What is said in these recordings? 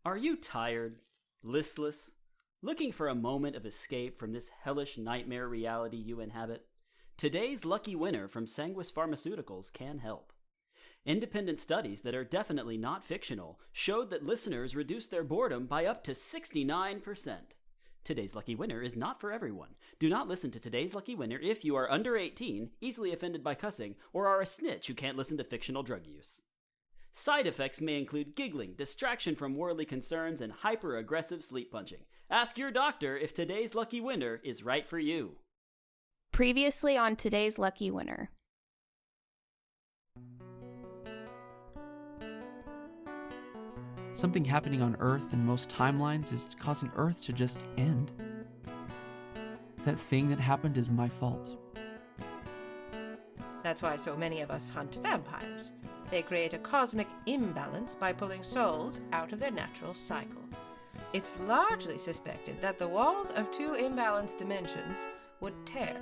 Are you tired, listless, looking for a moment of escape from this hellish nightmare reality you inhabit? Today's lucky winner from Sanguis Pharmaceuticals can help. Independent studies that are definitely not fictional showed that listeners reduced their boredom by up to 69%. Today's lucky winner is not for everyone. Do not listen to Today's Lucky Winner if you are under 18, easily offended by cussing, or are a snitch who can't listen to fictional drug use. Side effects may include giggling, distraction from worldly concerns, and hyper-aggressive sleep punching. Ask your doctor if Today's Lucky Winner is right for you. Previously on Today's Lucky Winner. Something happening on Earth and most timelines is causing Earth to just end. That thing that happened is my fault. That's why so many of us hunt vampires. They create a cosmic imbalance by pulling souls out of their natural cycle. It's largely suspected that the walls of two imbalanced dimensions would tear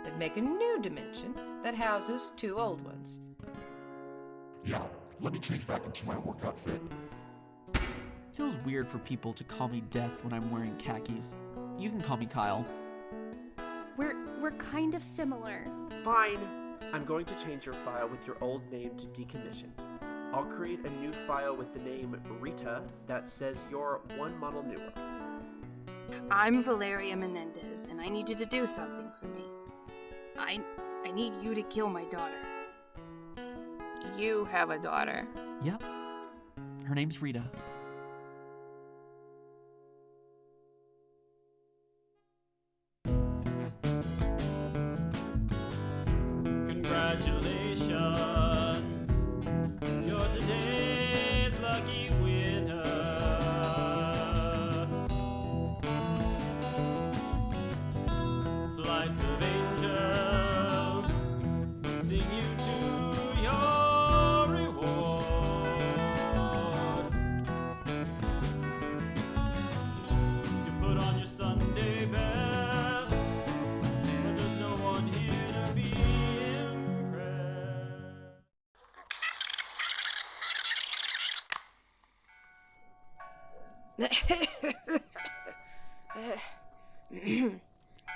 and make a new dimension that houses two old ones. Yeah, let me change back into my work outfit. It feels weird for people to call me Death when I'm wearing khakis. You can call me Kyle. We're kind of similar. Fine. I'm going to change your file with your old name to decommissioned. I'll create a new file with the name Rita that says you're one model newer. I'm Valeria Menendez, and I need you to do something for me. I need you to kill my daughter. You have a daughter. Yep. Her name's Rita. Congratulations, you're today's lucky winner. Flights of angels sing you to your reward. You put on your Sunday best, but there's no one here to be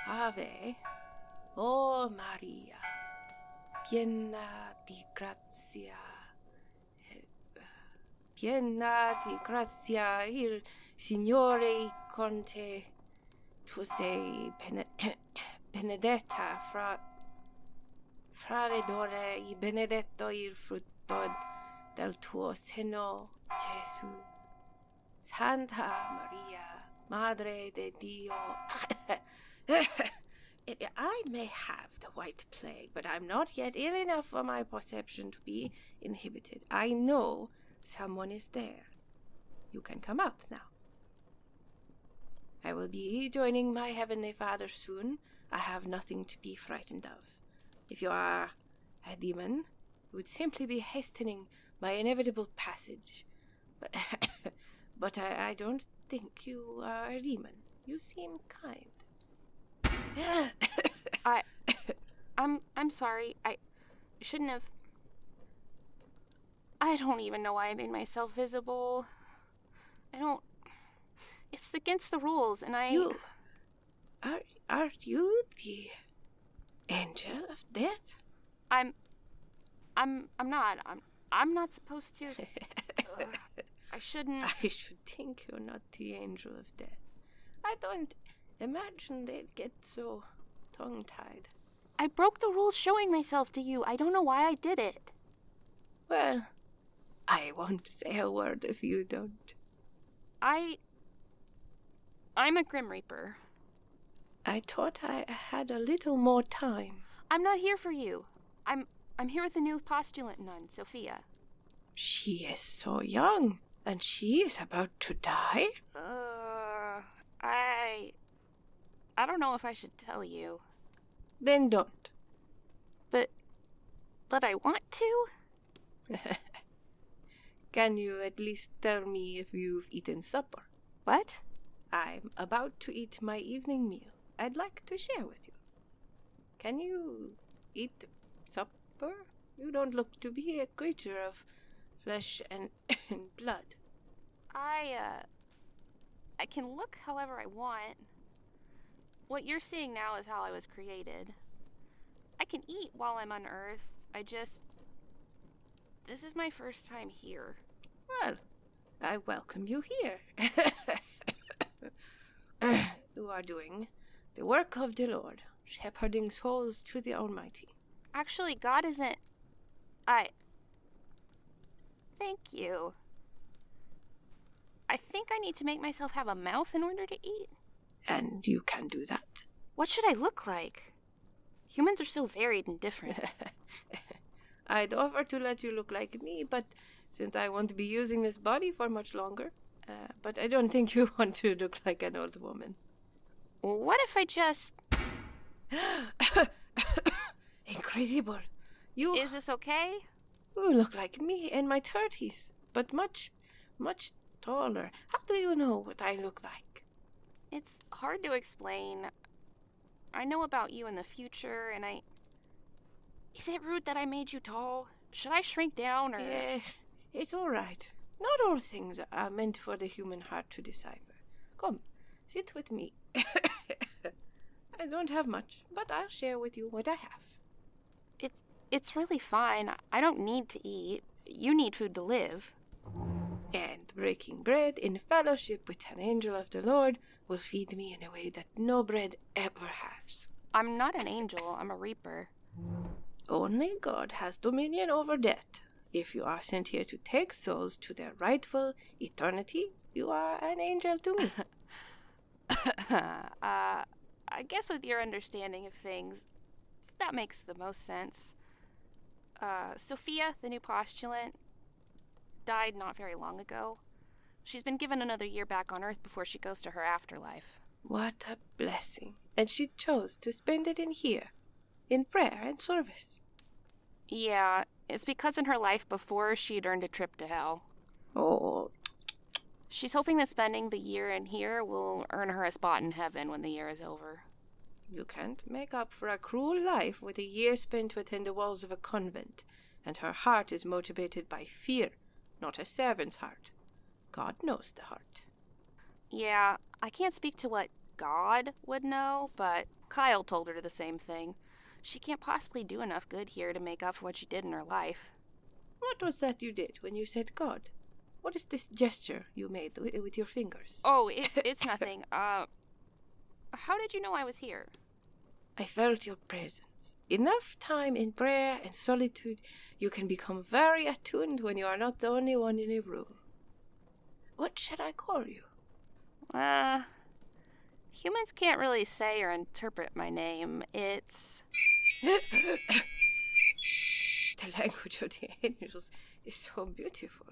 Ave, o Maria, piena di grazia. Piena di grazia, il Signore con te. Tu sei benedetta fra le donne, e benedetto il frutto del tuo seno, Gesù. Santa Maria, Madre de Dio. I may have the white plague, but I'm not yet ill enough for my perception to be inhibited. I know someone is there. You can come out now. I will be joining my Heavenly Father soon. I have nothing to be frightened of. If you are a demon, it would simply be hastening my inevitable passage. But I don't think you are a demon. You seem kind. I'm sorry. I shouldn't have. I don't even know why I made myself visible. It's against the rules, and You are you the angel of death? I'm not. I'm not supposed to. I shouldn't. I should think you're not the angel of death. I don't imagine they'd get so tongue-tied. I broke the rules showing myself to you. I don't know why I did it. Well, I won't say a word if you don't. I'm a Grim Reaper. I thought I had a little more time. I'm not here for you. I'm here with the new postulant nun, Sophia. She is so young, and she is about to die? I don't know if I should tell you. Then don't. But I want to? Can you at least tell me if you've eaten supper? What? I'm about to eat my evening meal. I'd like to share with you. Can you eat supper? You don't look to be a creature of flesh and blood. I can look however I want. What you're seeing now is how I was created. I can eat while I'm on Earth. This is my first time here. Well, I welcome you here. You are doing the work of the Lord, shepherding souls to the Almighty. Actually, God isn't... Thank you. I think I need to make myself have a mouth in order to eat. And you can do that. What should I look like? Humans are so varied and different. I'd offer to let you look like me, but since I won't be using this body for much longer, but I don't think you want to look like an old woman. What if I just... Incredible. Is this okay? You look like me in my 30s, but much, much taller. How do you know what I look like? It's hard to explain. I know about you in the future, and Is it rude that I made you tall? Should I shrink down, or... It's all right. Not all things are meant for the human heart to decipher. Come, sit with me. I don't have much, but I'll share with you what I have. It's really fine. I don't need to eat. You need food to live. And breaking bread in fellowship with an angel of the Lord will feed me in a way that no bread ever has. I'm not an angel. I'm a reaper. Only God has dominion over death. If you are sent here to take souls to their rightful eternity, you are an angel to me. I guess with your understanding of things, that makes the most sense. Sophia, the new postulant, died not very long ago. She's been given another year back on Earth before she goes to her afterlife. What a blessing. And she chose to spend it in here, in prayer and service. Yeah, it's because in her life before she'd earned a trip to hell. Oh. She's hoping that spending the year in here will earn her a spot in heaven when the year is over. You can't make up for a cruel life with a year spent within the walls of a convent, and her heart is motivated by fear, not a servant's heart. God knows the heart. Yeah, I can't speak to what God would know, but Kyle told her the same thing. She can't possibly do enough good here to make up for what she did in her life. What was that you did when you said God? What is this gesture you made with your fingers? Oh, it's nothing. How did you know I was here? I felt your presence. Enough time in prayer and solitude, you can become very attuned when you are not the only one in a room. What should I call you? Humans can't really say or interpret my name. It's... The language of the angels is so beautiful.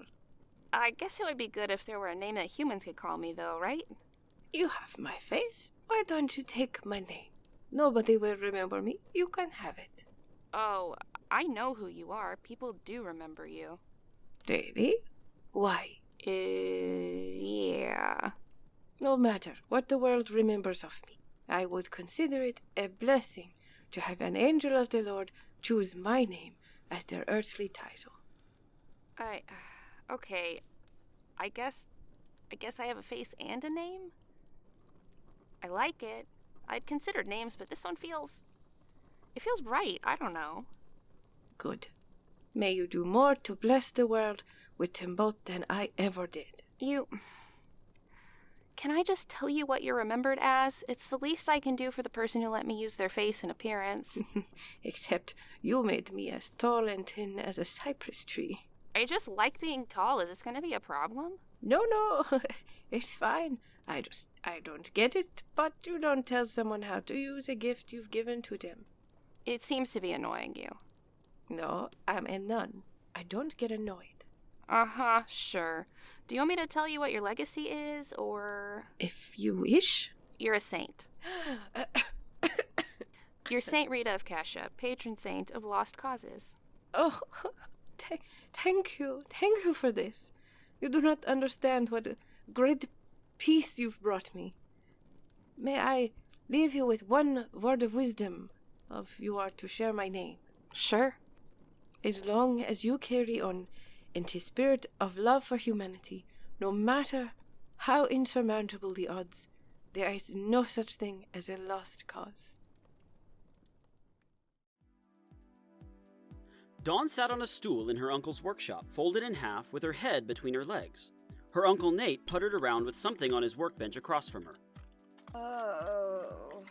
I guess it would be good if there were a name that humans could call me, though, right? You have my face. Why don't you take my name? Nobody will remember me. You can have it. Oh, I know who you are. People do remember you. Really? Why? Yeah. No matter what the world remembers of me, I would consider it a blessing to have an angel of the Lord choose my name as their earthly title. Okay. I guess I have a face and a name? I like it. I'd considered names, but this one feels right. I don't know. Good. May you do more to bless the world with them both than I ever did. Can I just tell you what you're remembered as? It's the least I can do for the person who let me use their face and appearance. Except you made me as tall and thin as a cypress tree. I just like being tall. Is this going to be a problem? No, it's fine. I don't get it, but you don't tell someone how to use a gift you've given to them. It seems to be annoying you. No, I'm a nun. I don't get annoyed. Uh-huh, sure. Do you want me to tell you what your legacy is, or... If you wish. You're a saint. You're Saint Rita of Cascia, patron saint of lost causes. Oh, thank you. Thank you for this. You do not understand what a great peace you've brought me. May I leave you with one word of wisdom if you are to share my name? Sure. As long as you carry on in the spirit of love for humanity, No matter how insurmountable the odds, there is no such thing as a lost cause. Dawn sat on a stool in her uncle's workshop, folded in half with her head between her legs. Her Uncle Nate puttered around with something on his workbench across from her. Oh.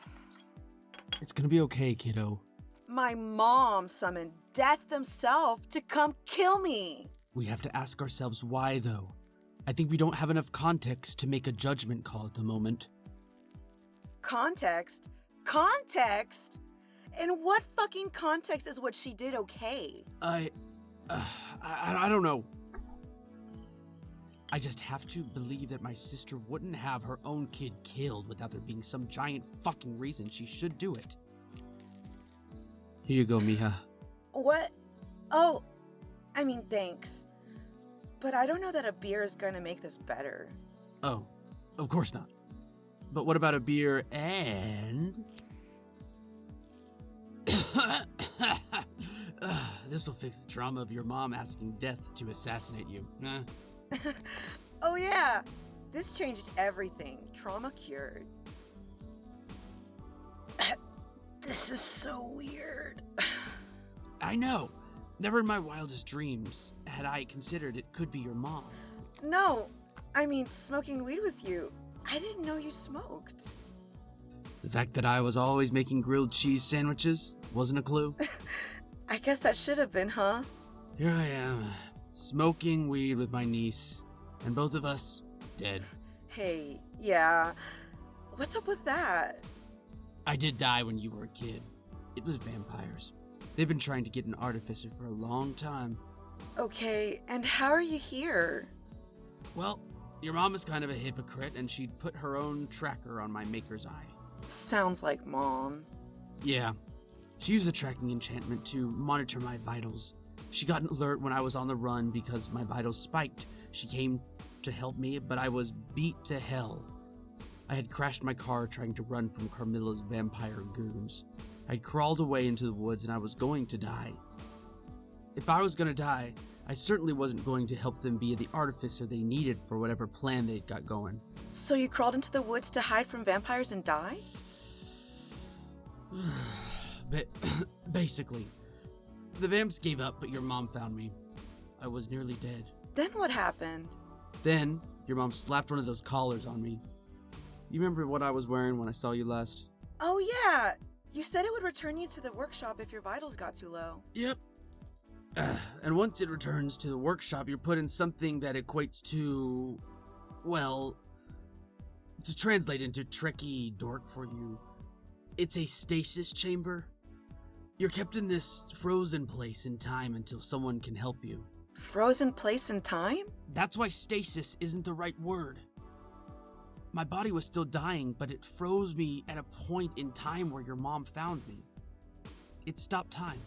It's gonna be okay, kiddo. My mom summoned death themselves to come kill me. We have to ask ourselves why, though. I think we don't have enough context to make a judgment call at the moment. Context? Context? In what fucking context is what she did okay? I don't know. I just have to believe that my sister wouldn't have her own kid killed without there being some giant fucking reason she should do it. Here you go, mija. What? Oh, I mean, thanks. But I don't know that a beer is gonna make this better. Oh, of course not. But what about a beer and... This will fix the trauma of your mom asking death to assassinate you. Oh yeah, this changed everything. Trauma cured. This is so weird. I know. Never in my wildest dreams had I considered it could be your mom. No, I mean smoking weed with you. I didn't know you smoked. The fact that I was always making grilled cheese sandwiches wasn't a clue. I guess that should have been, huh? Here I am, smoking weed with my niece, and both of us dead. Hey, yeah. What's up with that? I did die when you were a kid. It was vampires. They've been trying to get an artificer for a long time. Okay, and how are you here? Well, your mom is kind of a hypocrite, and she'd put her own tracker on my maker's eye. Sounds like Mom. Yeah. She used the tracking enchantment to monitor my vitals. She got an alert when I was on the run because my vitals spiked. She came to help me, but I was beat to hell. I had crashed my car trying to run from Carmilla's vampire goons. I'd crawled away into the woods and I was going to die. If I was going to die, I certainly wasn't going to help them be the artificer they needed for whatever plan they'd got going. So you crawled into the woods to hide from vampires and die? Basically. The vamps gave up, but your mom found me. I was nearly dead. Then what happened? Then, your mom slapped one of those collars on me. You remember what I was wearing when I saw you last? Oh yeah! You said it would return you to the workshop if your vitals got too low. Yep. And once it returns to the workshop, you're put in something that equates to... well... to translate into tricky dork for you, it's a stasis chamber. You're kept in this frozen place in time until someone can help you. Frozen place in time? That's why stasis isn't the right word. My body was still dying, but it froze me at a point in time where your mom found me. It stopped time,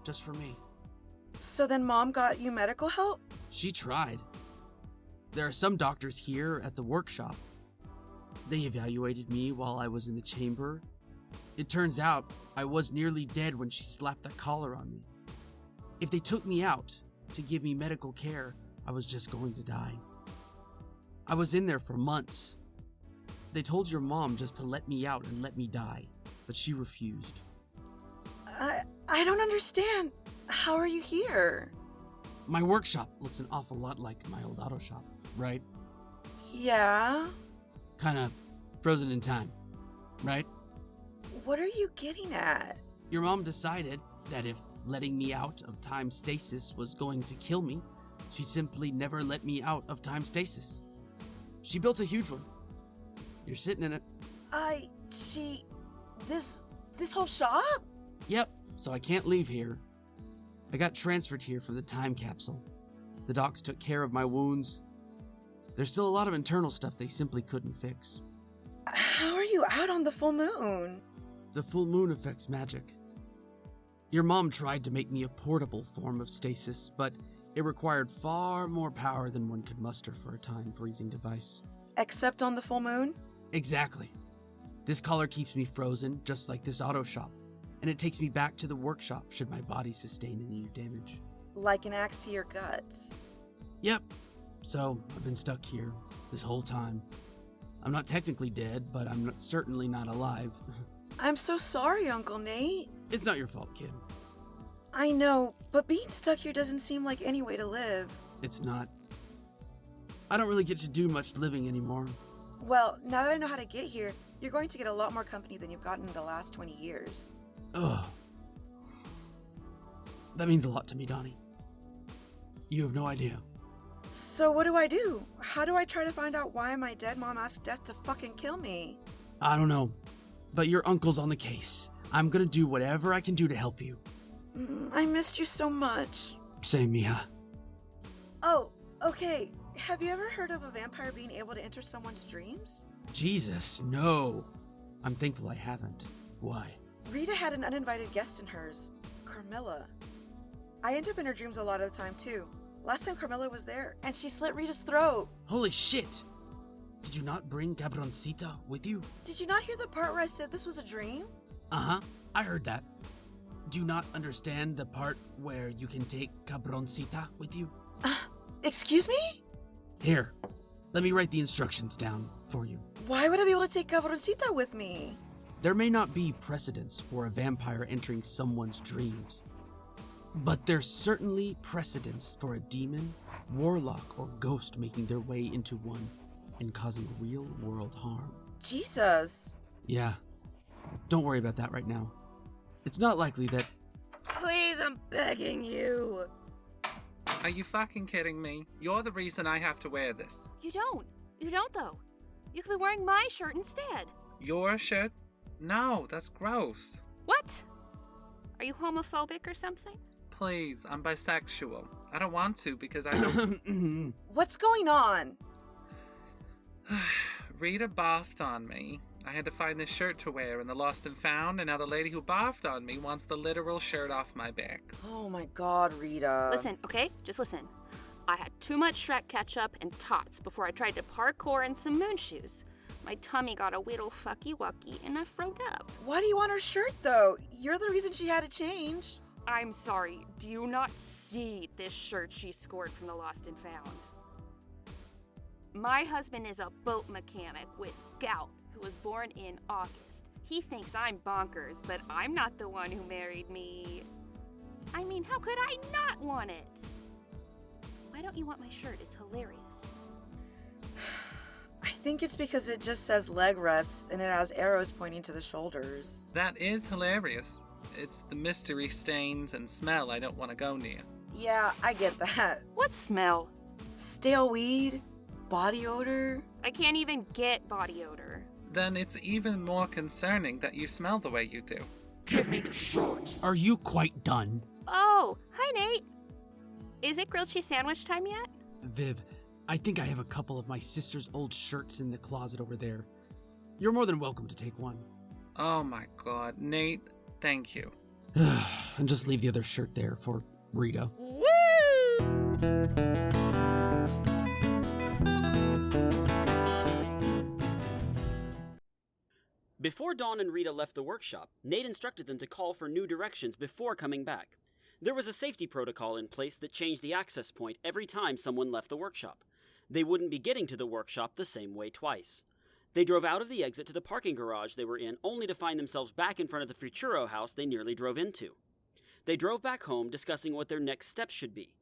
just for me. So then Mom got you medical help? She tried. There are some doctors here at the workshop. They evaluated me while I was in the chamber. It turns out I was nearly dead when she slapped that collar on me. If they took me out to give me medical care, I was just going to die. I was in there for months. They told your mom just to let me out and let me die, but she refused. I don't understand. How are you here? My workshop looks an awful lot like my old auto shop, right? Yeah? Kinda frozen in time, right? What are you getting at? Your mom decided that if letting me out of time stasis was going to kill me, she'd simply never let me out of time stasis. She built a huge one. You're sitting in it. This whole shop? Yep, so I can't leave here. I got transferred here from the time capsule. The docs took care of my wounds. There's still a lot of internal stuff they simply couldn't fix. How are you out on the full moon? The full moon affects magic. Your mom tried to make me a portable form of stasis, but it required far more power than one could muster for a time-freezing device. Except on the full moon? Exactly. This collar keeps me frozen, just like this auto shop, and it takes me back to the workshop should my body sustain any damage. Like an axe to your guts. Yep. So, I've been stuck here this whole time. I'm not technically dead, but I'm certainly not alive. I'm so sorry, Uncle Nate. It's not your fault, kid. I know, but being stuck here doesn't seem like any way to live. It's not. I don't really get to do much living anymore. Well, now that I know how to get here, you're going to get a lot more company than you've gotten in the last 20 years. Ugh. That means a lot to me, Donnie. You have no idea. So what do I do? How do I try to find out why my dead mom asked Death to fucking kill me? I don't know, but your uncle's on the case. I'm gonna do whatever I can do to help you. I missed you so much. Same, Mia. Oh, okay. Have you ever heard of a vampire being able to enter someone's dreams? Jesus, no. I'm thankful I haven't. Why? Rita had an uninvited guest in hers, Carmilla. I end up in her dreams a lot of the time, too. Last time Carmilla was there, and she slit Rita's throat. Holy shit! Did you not bring Cabroncita with you? Did you not hear the part where I said this was a dream? Uh-huh, I heard that. Do you not understand the part where you can take Cabroncita with you? Excuse me? Here, let me write the instructions down for you. Why would I be able to take Cabroncita with me? There may not be precedence for a vampire entering someone's dreams, but there's certainly precedence for a demon, warlock, or ghost making their way into one and causing real-world harm. Jesus. Yeah, don't worry about that right now. It's not likely that... Please, I'm begging you. Are you fucking kidding me? You're the reason I have to wear this. You don't. You don't, though. You could be wearing my shirt instead. Your shirt? No, that's gross. What? Are you homophobic or something? Please, I'm bisexual. I don't want to because I don't... What's going on? Rita barfed on me. I had to find this shirt to wear in the Lost and Found, and now the lady who barfed on me wants the literal shirt off my back. Oh my god, Rita. Listen, okay? Just listen. I had too much Shrek ketchup and tots before I tried to parkour in some moon shoes. My tummy got a little fucky-wucky and I froed up. Why do you want her shirt, though? You're the reason she had to change. I'm sorry, do you not see this shirt she scored from the Lost and Found? My husband is a boat mechanic with gout who was born in August. He thinks I'm bonkers, but I'm not the one who married me. I mean, how could I not want it? Why don't you want my shirt? It's hilarious. I think it's because it just says leg rests and it has arrows pointing to the shoulders. That is hilarious. It's the mystery stains and smell I don't want to go near. Yeah, I get that. What smell? Stale weed? Body odor? I can't even get body odor. Then it's even more concerning that you smell the way you do. Give me the shirt. Are you quite done? Oh, hi Nate. Is it grilled cheese sandwich time yet? Viv, I think I have a couple of my sister's old shirts in the closet over there. You're more than welcome to take one. Oh my god, Nate, thank you. And just leave the other shirt there for Rita. Before Dawn and Rita left the workshop, Nate instructed them to call for new directions before coming back. There was a safety protocol in place that changed the access point every time someone left the workshop. They wouldn't be getting to the workshop the same way twice. They drove out of the exit to the parking garage they were in, only to find themselves back in front of the Futuro house they nearly drove into. They drove back home, discussing what their next steps should be.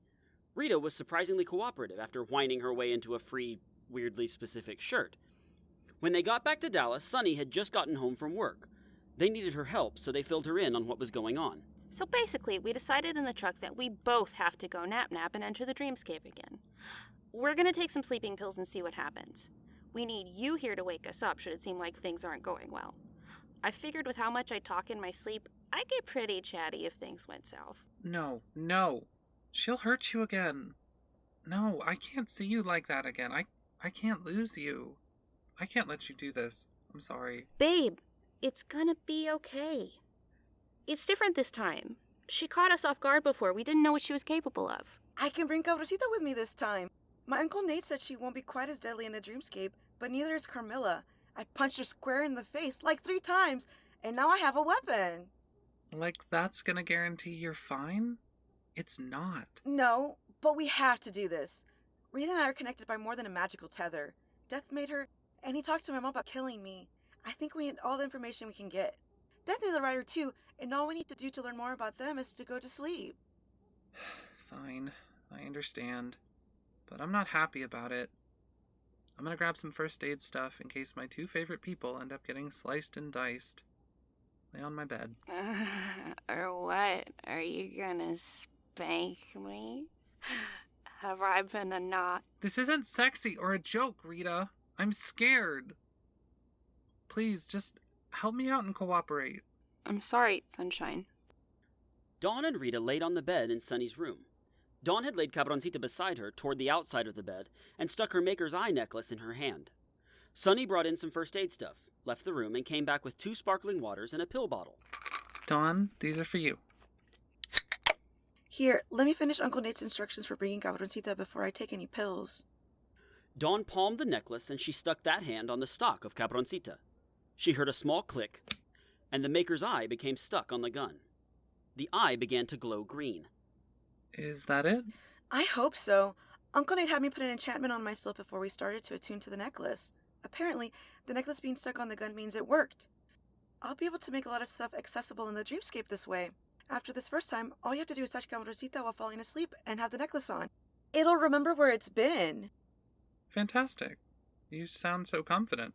Rita was surprisingly cooperative after whining her way into a free, weirdly specific shirt. When they got back to Dallas, Sunny had just gotten home from work. They needed her help, so they filled her in on what was going on. So basically, we decided in the truck that we both have to go nap-nap and enter the dreamscape again. We're gonna take some sleeping pills and see what happens. We need you here to wake us up should it seem like things aren't going well. I figured with how much I talk in my sleep, I'd get pretty chatty if things went south. No. She'll hurt you again. No, I can't see you like that again. I can't lose you. I can't let you do this. I'm sorry. Babe, it's gonna be okay. It's different this time. She caught us off guard before. We didn't know what she was capable of. I can bring Cabroncita with me this time. My Uncle Nate said she won't be quite as deadly in the dreamscape, but neither is Carmilla. I punched her square in the face like 3 times, and now I have a weapon. Like that's gonna guarantee you're fine? It's not. No, but we have to do this. Rita and I are connected by more than a magical tether. Death made her, and he talked to my mom about killing me. I think we need all the information we can get. Death knew the writer too, and all we need to do to learn more about them is to go to sleep. Fine, I understand. But I'm not happy about it. I'm gonna grab some first aid stuff in case my 2 favorite people end up getting sliced and diced. Lay on my bed. Or what? Are you gonna spank me? Have I been a knot? This isn't sexy or a joke, Rita. I'm scared. Please, just help me out and cooperate. I'm sorry, Sunshine. Dawn and Rita laid on the bed in Sunny's room. Dawn had laid Cabroncita beside her toward the outside of the bed and stuck her Maker's Eye necklace in her hand. Sunny brought in some first aid stuff, left the room, and came back with 2 sparkling waters and a pill bottle. Dawn, these are for you. Here, let me finish Uncle Nate's instructions for bringing Cabroncita before I take any pills. Dawn palmed the necklace and she stuck that hand on the stock of Cabroncita. She heard a small click, and the Maker's Eye became stuck on the gun. The eye began to glow green. Is that it? I hope so. Uncle Nate had me put an enchantment on my slip before we started to attune to the necklace. Apparently, the necklace being stuck on the gun means it worked. I'll be able to make a lot of stuff accessible in the dreamscape this way. After this first time, all you have to do is touch Cabroncita while falling asleep and have the necklace on. It'll remember where it's been. Fantastic. You sound so confident.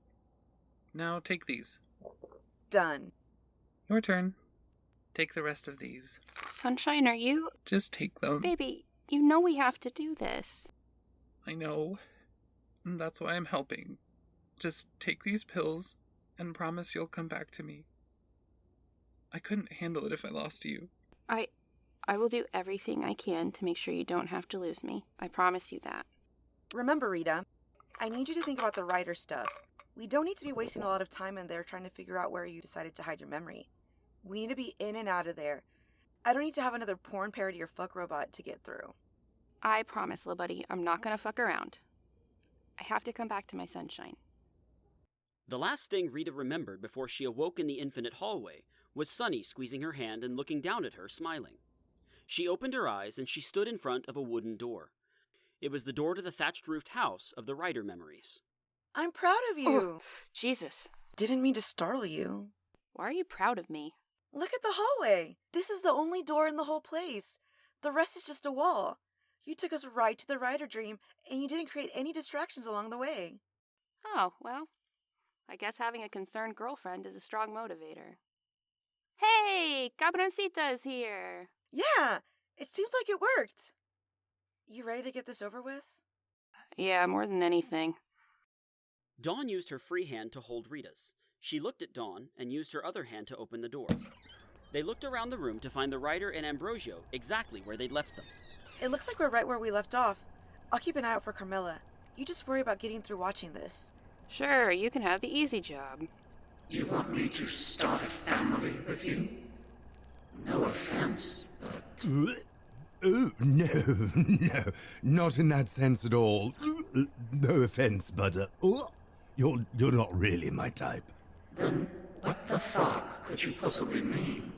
Now take these. Done. Your turn. Take the rest of these. Sunshine, are you... Just take them. Baby, you know we have to do this. I know. And that's why I'm helping. Just take these pills and promise you'll come back to me. I couldn't handle it if I lost you. I will do everything I can to make sure you don't have to lose me. I promise you that. Remember, Rita, I need you to think about the writer stuff. We don't need to be wasting a lot of time in there trying to figure out where you decided to hide your memory. We need to be in and out of there. I don't need to have another porn parody or fuck robot to get through. I promise, little buddy, I'm not gonna fuck around. I have to come back to my sunshine. The last thing Rita remembered before she awoke in the infinite hallway was Sunny squeezing her hand and looking down at her, smiling. She opened her eyes and she stood in front of a wooden door. It was the door to the thatched-roofed house of the writer memories. I'm proud of you. Oh, Jesus. Didn't mean to startle you. Why are you proud of me? Look at the hallway. This is the only door in the whole place. The rest is just a wall. You took us right to the writer dream, and you didn't create any distractions along the way. Oh, well, I guess having a concerned girlfriend is a strong motivator. Hey, Cabroncita is here. Yeah, it seems like it worked. You ready to get this over with? Yeah, more than anything. Dawn used her free hand to hold Rita's. She looked at Dawn and used her other hand to open the door. They looked around the room to find the writer and Ambrogio exactly where they'd left them. It looks like we're right where we left off. I'll keep an eye out for Carmilla. You just worry about getting through watching this. Sure, you can have the easy job. You want me to start a family with you? No offense, but... Oh, no, no, not in that sense at all. No offense, but, you're not really my type. Then what the fuck could you possibly mean?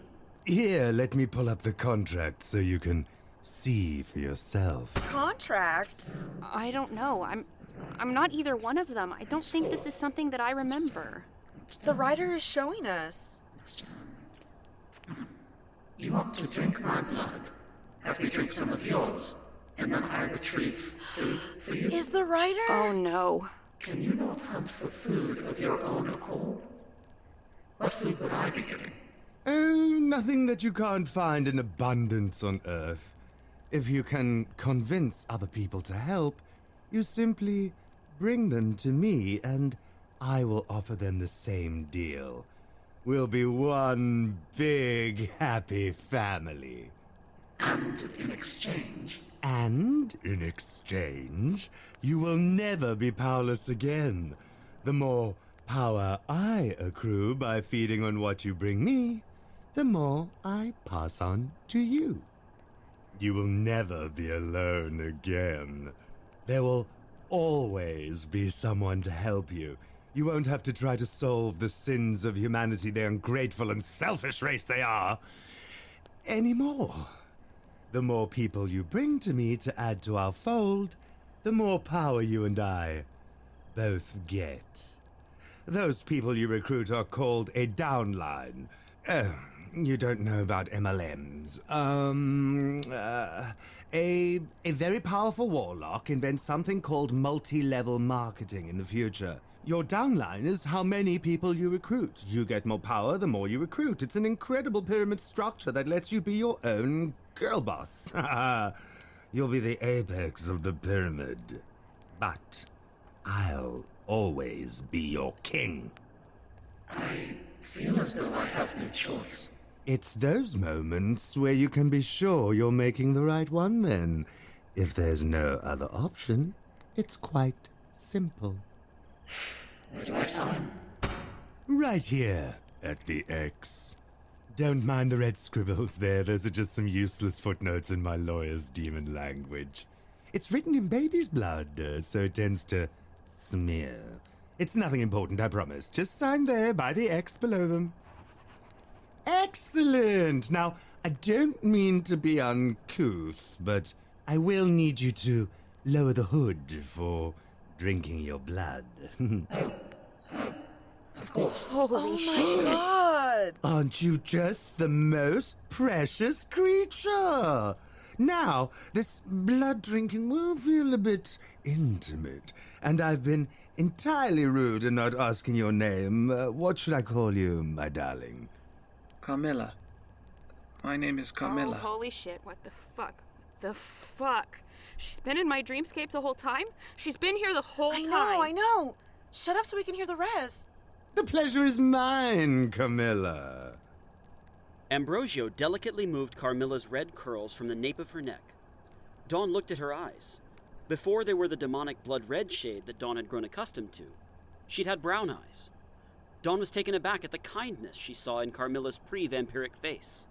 Here, let me pull up the contract so you can see for yourself. Contract? I don't know. I'm not either one of them. I don't think this is something that I remember. The writer is showing us. You want to drink my blood? Have me drink some of yours, and then I retrieve food for you? Is the writer? Oh no. Can you not hunt for food of your own accord? What food would I be getting? Oh, nothing that you can't find in abundance on Earth. If you can convince other people to help, you simply bring them to me, and I will offer them the same deal. We'll be one big, happy family. And in exchange? And in exchange, you will never be powerless again. The more power I accrue by feeding on what you bring me, the more I pass on to you. You will never be alone again. There will always be someone to help you. You won't have to try to solve the sins of humanity, the ungrateful and selfish race they are, anymore. The more people you bring to me to add to our fold, the the more power you and I both get. Those people you recruit are called a downline. You don't know about MLMs. A very powerful warlock invents something called multi-level marketing in the future. Your downline is how many people you recruit. You get more power the more you recruit. It's an incredible pyramid structure that lets you be your own girl boss. You'll be the apex of the pyramid. But I'll always be your king. I feel as though I have no choice. It's those moments where you can be sure you're making the right one then. If there's no other option, it's quite simple. Where do I sign? Right here, at the X. Don't mind the red scribbles there, those are just some useless footnotes in my lawyer's demon language. It's written in baby's blood, so it tends to smear. It's nothing important, I promise. Just sign there by the X below them. Excellent! Now, I don't mean to be uncouth, but I will need you to lower the hood for drinking your blood. Of course. Holy shit. God! Aren't you just the most precious creature? Now, this blood drinking will feel a bit intimate, and I've been entirely rude in not asking your name. What should I call you, my darling? Carmilla. My name is Carmilla. Oh, holy shit, what the fuck? The fuck? She's been in my dreamscape the whole time? She's been here the whole time. I know. Shut up so we can hear the rest. The pleasure is mine, Carmilla. Ambrogio delicately moved Carmilla's red curls from the nape of her neck. Dawn looked at her eyes. Before they were the demonic blood-red shade that Dawn had grown accustomed to, she'd had brown eyes. Dawn was taken aback at the kindness she saw in Carmilla's pre-vampiric face.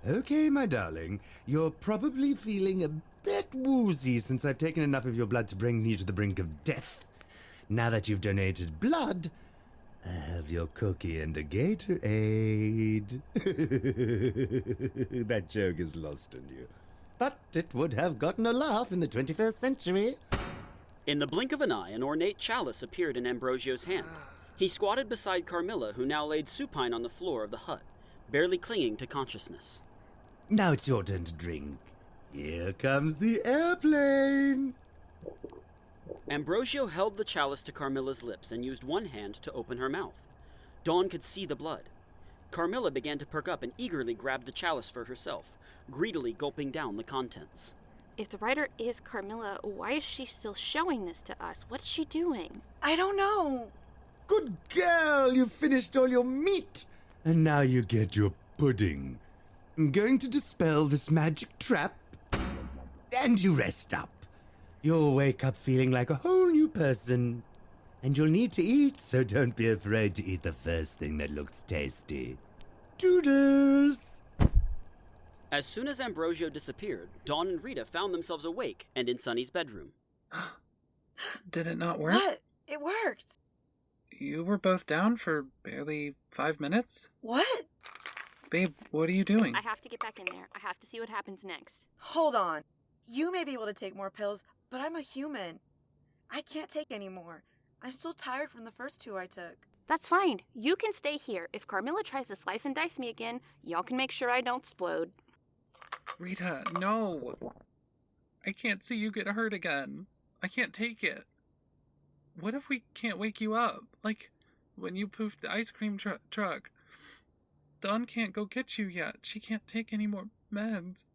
Okay, my darling. You're probably feeling a bit woozy since I've taken enough of your blood to bring you to the brink of death. Now that you've donated blood, I have your cookie and a Gatorade. That joke is lost on you. But it would have gotten a laugh in the 21st century. In the blink of an eye, an ornate chalice appeared in Ambrogio's hand. He squatted beside Carmilla, who now laid supine on the floor of the hut, barely clinging to consciousness. Now it's your turn to drink. Here comes the airplane. Ambrogio held the chalice to Carmilla's lips and used one hand to open her mouth. Dawn could see the blood. Carmilla began to perk up and eagerly grabbed the chalice for herself, greedily gulping down the contents. If the writer is Carmilla, why is she still showing this to us? What's she doing? I don't know. Good girl, you finished all your meat. And now you get your pudding. I'm going to dispel this magic trap. And you rest up. You'll wake up feeling like a whole new person. And you'll need to eat, so don't be afraid to eat the first thing that looks tasty. Doodles! As soon as Ambrogio disappeared, Dawn and Rita found themselves awake and in Sunny's bedroom. Did it not work? What? It worked. You were both down for barely 5 minutes? What? Babe, what are you doing? I have to get back in there. I have to see what happens next. Hold on. You may be able to take more pills, but I'm a human. I can't take any more. I'm still tired from the first 2 I took. That's fine. You can stay here. If Carmilla tries to slice and dice me again, y'all can make sure I don't explode. Rita, no. I can't see you get hurt again. I can't take it. What if we can't wake you up? Like, when you poofed the ice cream truck. Dawn can't go get you yet. She can't take any more meds.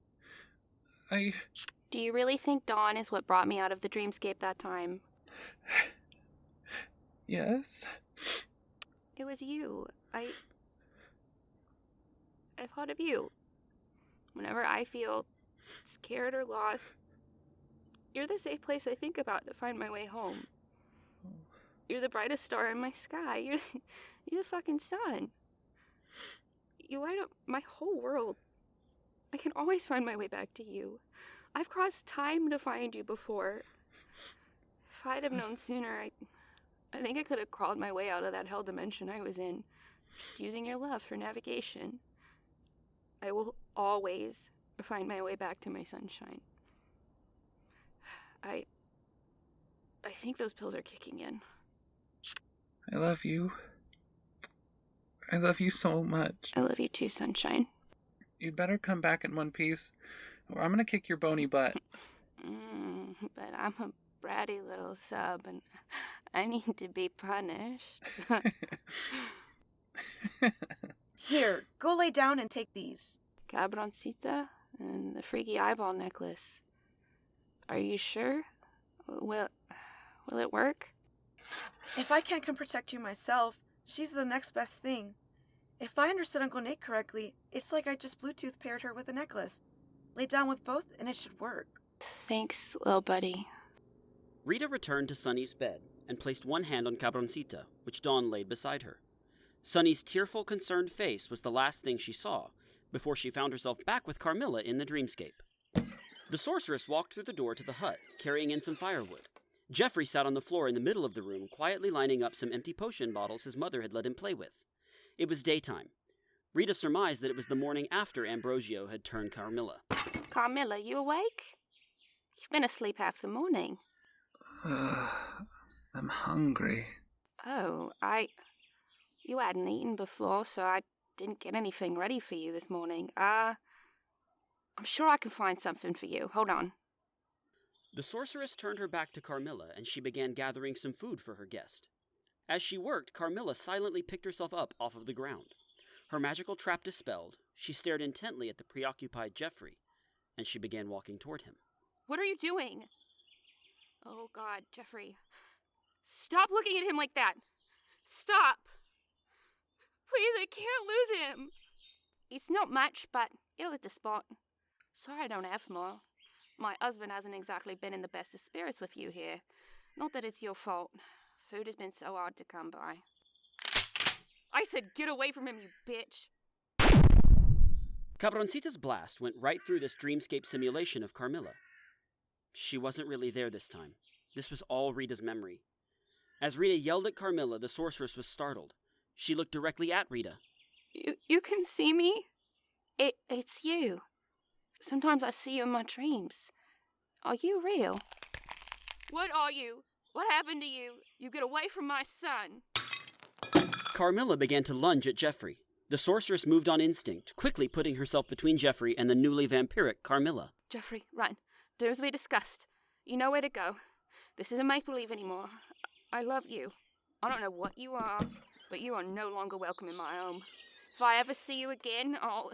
Do you really think Dawn is what brought me out of the dreamscape that time? Yes. It was you. I thought of you. Whenever I feel scared or lost, you're the safe place I think about to find my way home. You're the brightest star in my sky. You're the fucking sun. You light up my whole world. I can always find my way back to you. I've crossed time to find you before. If I'd have known sooner, I think I could have crawled my way out of that hell dimension I was in, just using your love for navigation. I will always find my way back to my sunshine. I think those pills are kicking in. I love you. I love you so much. I love you too, sunshine. You'd better come back in one piece, or I'm gonna kick your bony butt. But I'm a bratty little sub, and I need to be punished. Here, go lay down and take these. Cabroncita and the freaky eyeball necklace. Are you sure? Will it work? If I can't come protect you myself, she's the next best thing. If I understood Uncle Nate correctly, it's like I just Bluetooth paired her with a necklace. Lay down with both and it should work. Thanks, little buddy. Rita returned to Sunny's bed and placed one hand on Cabroncita, which Dawn laid beside her. Sunny's tearful, concerned face was the last thing she saw before she found herself back with Carmilla in the dreamscape. The sorceress walked through the door to the hut, carrying in some firewood. Jeffrey sat on the floor in the middle of the room, quietly lining up some empty potion bottles his mother had let him play with. It was daytime. Rita surmised that it was the morning after Ambrogio had turned Carmilla. Carmilla, you awake? You've been asleep half the morning. I'm hungry. Oh, You hadn't eaten before, so I didn't get anything ready for you this morning. I'm sure I can find something for you. Hold on. The sorceress turned her back to Carmilla, and she began gathering some food for her guest. As she worked, Carmilla silently picked herself up off of the ground. Her magical trap dispelled, she stared intently at the preoccupied Jeffrey, and she began walking toward him. What are you doing? Oh, God, Jeffrey. Stop looking at him like that. Stop. Please, I can't lose him. It's not much, but it'll hit the spot. Sorry I don't have more. My husband hasn't exactly been in the best of spirits with you here. Not that it's your fault. Food has been so hard to come by. I said get away from him, you bitch! Cabroncita's blast went right through this dreamscape simulation of Carmilla. She wasn't really there this time. This was all Rita's memory. As Rita yelled at Carmilla, the sorceress was startled. She looked directly at Rita. You can see me? It's you. Sometimes I see you in my dreams. Are you real? What are you? What happened to you? You get away from my son. Carmilla began to lunge at Jeffrey. The sorceress moved on instinct, quickly putting herself between Jeffrey and the newly vampiric Carmilla. Jeffrey, run. Do as we discussed. You know where to go. This isn't make-believe anymore. I love you. I don't know what you are, but you are no longer welcome in my home. If I ever see you again, I'll...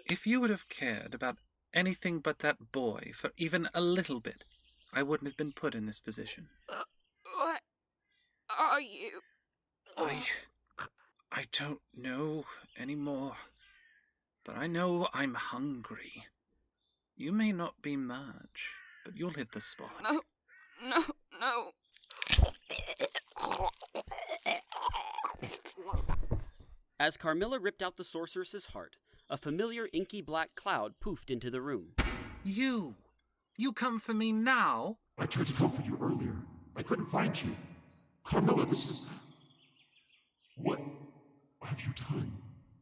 If you would have cared about anything but that boy for even a little bit, I wouldn't have been put in this position. What are you? I don't know anymore, but I know I'm hungry. You may not be much, but you'll hit the spot. No. As Carmilla ripped out the sorceress's heart, a familiar inky black cloud poofed into the room. You come for me now? I tried to come for you earlier. I couldn't find you. Carmilla, this is... What have you done?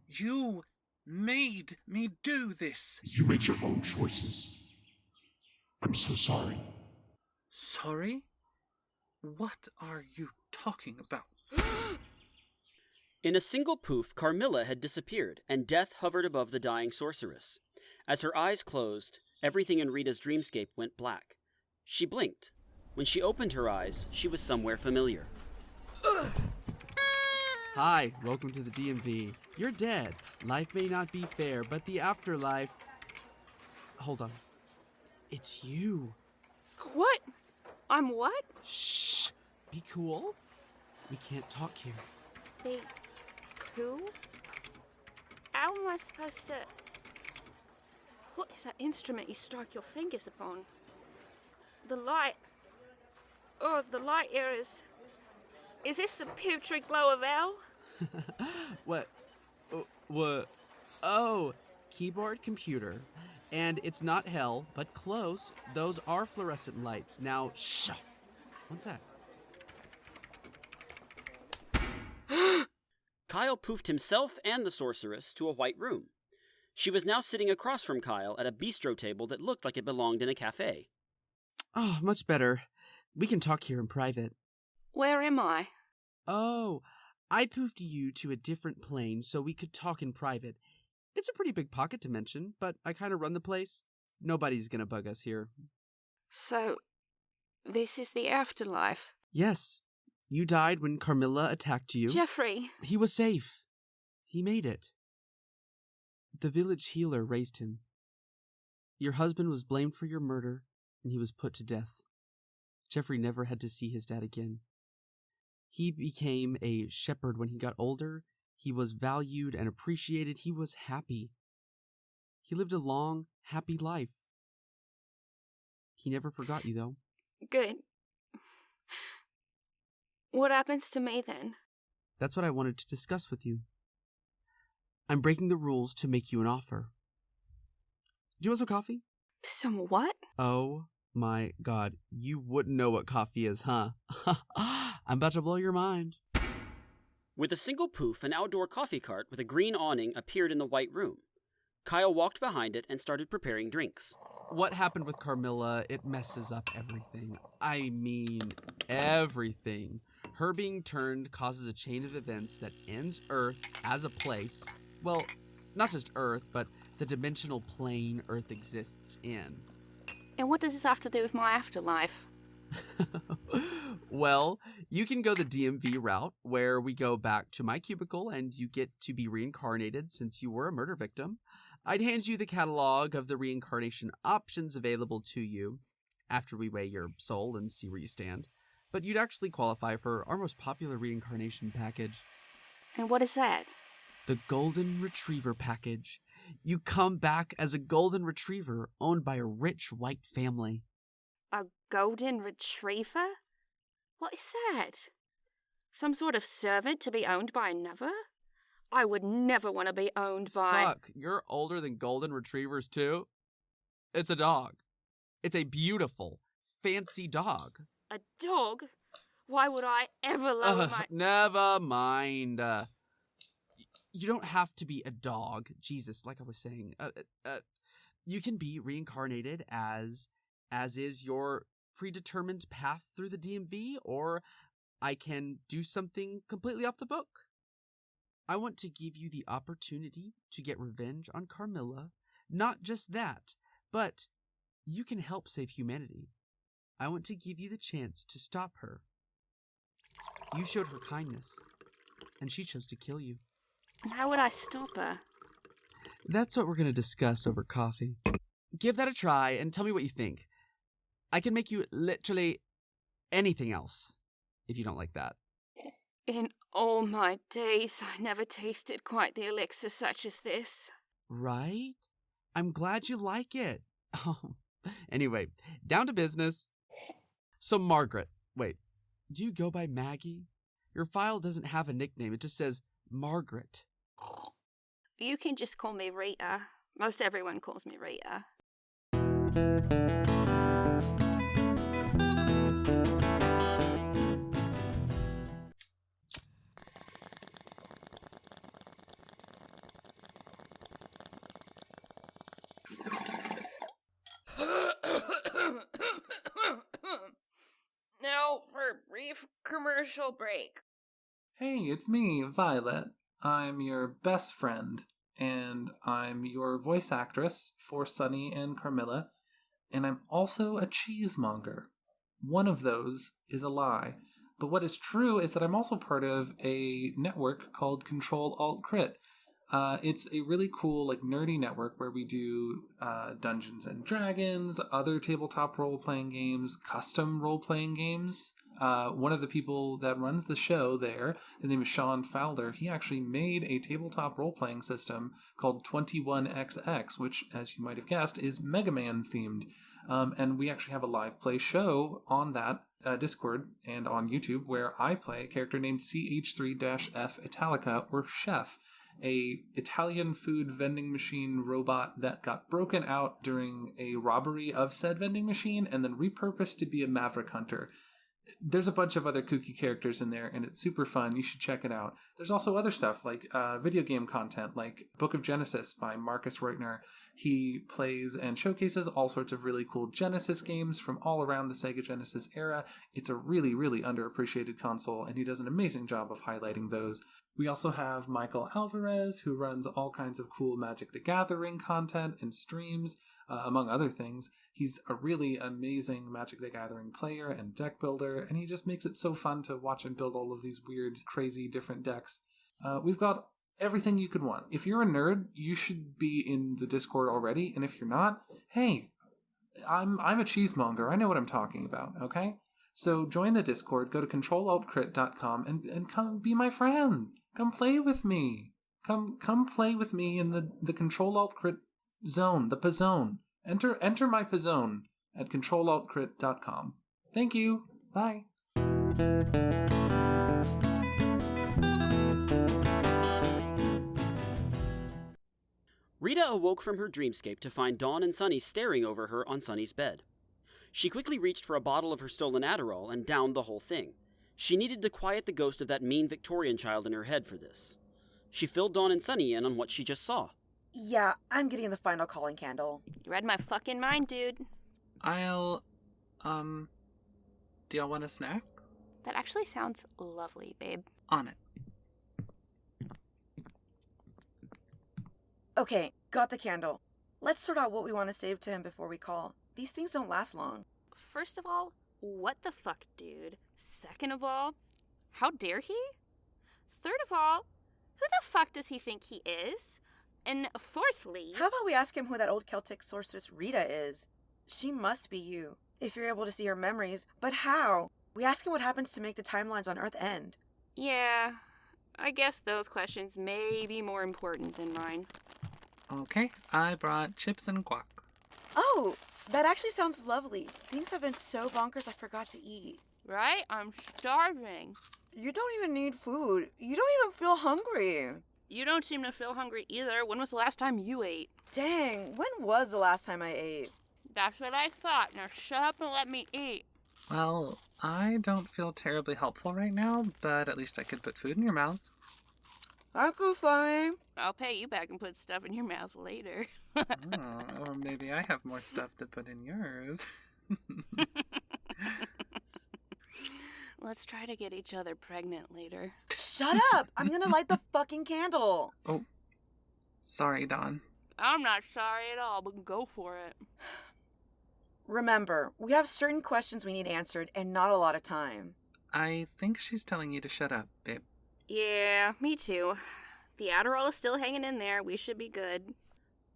You made me do this. You made your own choices. I'm so sorry. Sorry? What are you talking about? In a single poof, Carmilla had disappeared, and death hovered above the dying sorceress. As her eyes closed, everything in Rita's dreamscape went black. She blinked. When she opened her eyes, she was somewhere familiar. Hi, welcome to the DMV. You're dead. Life may not be fair, but the afterlife... Hold on. It's you. What? I'm what? Shh! Be cool. We can't talk here. Be cool? How am I supposed to... What is that instrument you strike your fingers upon? The light... Oh, the light here is... Is this the putrid glow of hell? What? What? Oh, keyboard computer. And it's not hell, but close. Those are fluorescent lights. Now, shh. One sec. Kyle poofed himself and the sorceress to a white room. She was now sitting across from Kyle at a bistro table that looked like it belonged in a cafe. Oh, much better. We can talk here in private. Where am I? Oh, I poofed you to a different plane so we could talk in private. It's a pretty big pocket dimension, but I kind of run the place. Nobody's gonna bug us here. So, this is the afterlife. Yes. You died when Carmilla attacked you. Jeffrey! He was safe. He made it. The village healer raised him. Your husband was blamed for your murder, and he was put to death. Jeffrey never had to see his dad again. He became a shepherd when he got older. He was valued and appreciated. He was happy. He lived a long, happy life. He never forgot you, though. Good. What happens to me then? That's what I wanted to discuss with you. I'm breaking the rules to make you an offer. Do you want some coffee? Some what? Oh my god, you wouldn't know what coffee is, huh? I'm about to blow your mind. With a single poof, an outdoor coffee cart with a green awning appeared in the white room. Kyle walked behind it and started preparing drinks. What happened with Carmilla, it messes up everything. I mean, everything. Her being turned causes a chain of events that ends Earth as a place. Well, not just Earth, but the dimensional plane Earth exists in. And what does this have to do with my afterlife? Well, you can go the DMV route, where we go back to my cubicle and you get to be reincarnated since you were a murder victim. I'd hand you the catalog of the reincarnation options available to you after we weigh your soul and see where you stand. But you'd actually qualify for our most popular reincarnation package. And what is that? The Golden Retriever package. You come back as a golden retriever owned by a rich white family. A golden retriever? What is that? Some sort of servant to be owned by another? I would never want to be owned by... Fuck, you're older than golden retrievers too? It's a dog. It's a beautiful, fancy dog. A dog? Why would I ever lower my... Never mind. You don't have to be a dog. Jesus, like I was saying. You can be reincarnated as is your predetermined path through the DMV, or I can do something completely off the book. I want to give you the opportunity to get revenge on Carmilla. Not just that, but you can help save humanity. I want to give you the chance to stop her. You showed her kindness, and she chose to kill you. And how would I stop her? That's what we're going to discuss over coffee. Give that a try and tell me what you think. I can make you literally anything else if you don't like that. In all my days, I never tasted quite the elixir such as this. Right? I'm glad you like it. Oh, anyway, down to business. So Margaret, wait, do you go by Maggie? Your file doesn't have a nickname, it just says Margaret. You can just call me Rita. Most everyone calls me Rita. Now for a brief commercial break. Hey, it's me, Violet. I'm your best friend, and I'm your voice actress for Sunny and Carmilla, and I'm also a cheesemonger. One of those is a lie, but what is true is that I'm also part of a network called Control-Alt-Crit. It's a really cool, nerdy network where we do Dungeons and Dragons, other tabletop role-playing games, custom role-playing games. One of the people that runs the show there, his name is Sean Fowler, he actually made a tabletop role-playing system called 21XX, which, as you might have guessed, is Mega Man themed. And we actually have a live play show on that Discord and on YouTube where I play a character named CH3-F Italica, or Chef, a Italian food vending machine robot that got broken out during a robbery of said vending machine and then repurposed to be a maverick hunter. There's a bunch of other kooky characters in there, and it's super fun. You should check it out. There's also other stuff like video game content, like Book of Genesis by Marcus Reutner. He plays and showcases all sorts of really cool Genesis games from all around the Sega Genesis era. It's a really, really underappreciated console, and he does an amazing job of highlighting those. We also have Michael Alvarez, who runs all kinds of cool Magic the Gathering content and streams, among other things. He's a really amazing Magic the Gathering player and deck builder, and he just makes it so fun to watch him build all of these weird, crazy, different decks. We've got everything you could want. If you're a nerd, you should be in the Discord already, and if you're not, hey, I'm a cheesemonger. I know what I'm talking about, okay? So join the Discord, go to controlaltcrit.com, and come be my friend. Come play with me. Come play with me in the Control-Alt-Crit zone, the P-Zone. Enter my P-Zone at controlaltcrit.com. Thank you. Bye. Rita awoke from her dreamscape to find Dawn and Sunny staring over her on Sunny's bed. She quickly reached for a bottle of her stolen Adderall and downed the whole thing. She needed to quiet the ghost of that mean Victorian child in her head for this. She filled Dawn and Sunny in on what she just saw. Yeah, I'm getting the final calling candle. You read my fucking mind, dude. I'll, do y'all want a snack? That actually sounds lovely, babe. On it. Okay, got the candle. Let's sort out what we want to save to him before we call. These things don't last long. First of all, what the fuck, dude? Second of all, how dare he? Third of all, who the fuck does he think he is? And fourthly... How about we ask him who that old Celtic sorceress Rita is? She must be you, if you're able to see her memories. But how? We ask him what happens to make the timelines on Earth end. Yeah, I guess those questions may be more important than mine. Okay, I brought chips and guac. Oh, that actually sounds lovely. Things have been so bonkers I forgot to eat. Right? I'm starving. You don't even need food. You don't even feel hungry. You don't seem to feel hungry either. When was the last time you ate? Dang, when was the last time I ate? That's what I thought. Now shut up and let me eat. Well, I don't feel terribly helpful right now, but at least I could put food in your mouths. Uncle Funny. I'll pay you back and put stuff in your mouth later. Or maybe I have more stuff to put in yours. Let's try to get each other pregnant later. Shut up! I'm gonna light the fucking candle. Oh, sorry, Dawn. I'm not sorry at all, but go for it. Remember, we have certain questions we need answered and not a lot of time. I think she's telling you to shut up, babe. Yeah, me too. The Adderall is still hanging in there. We should be good.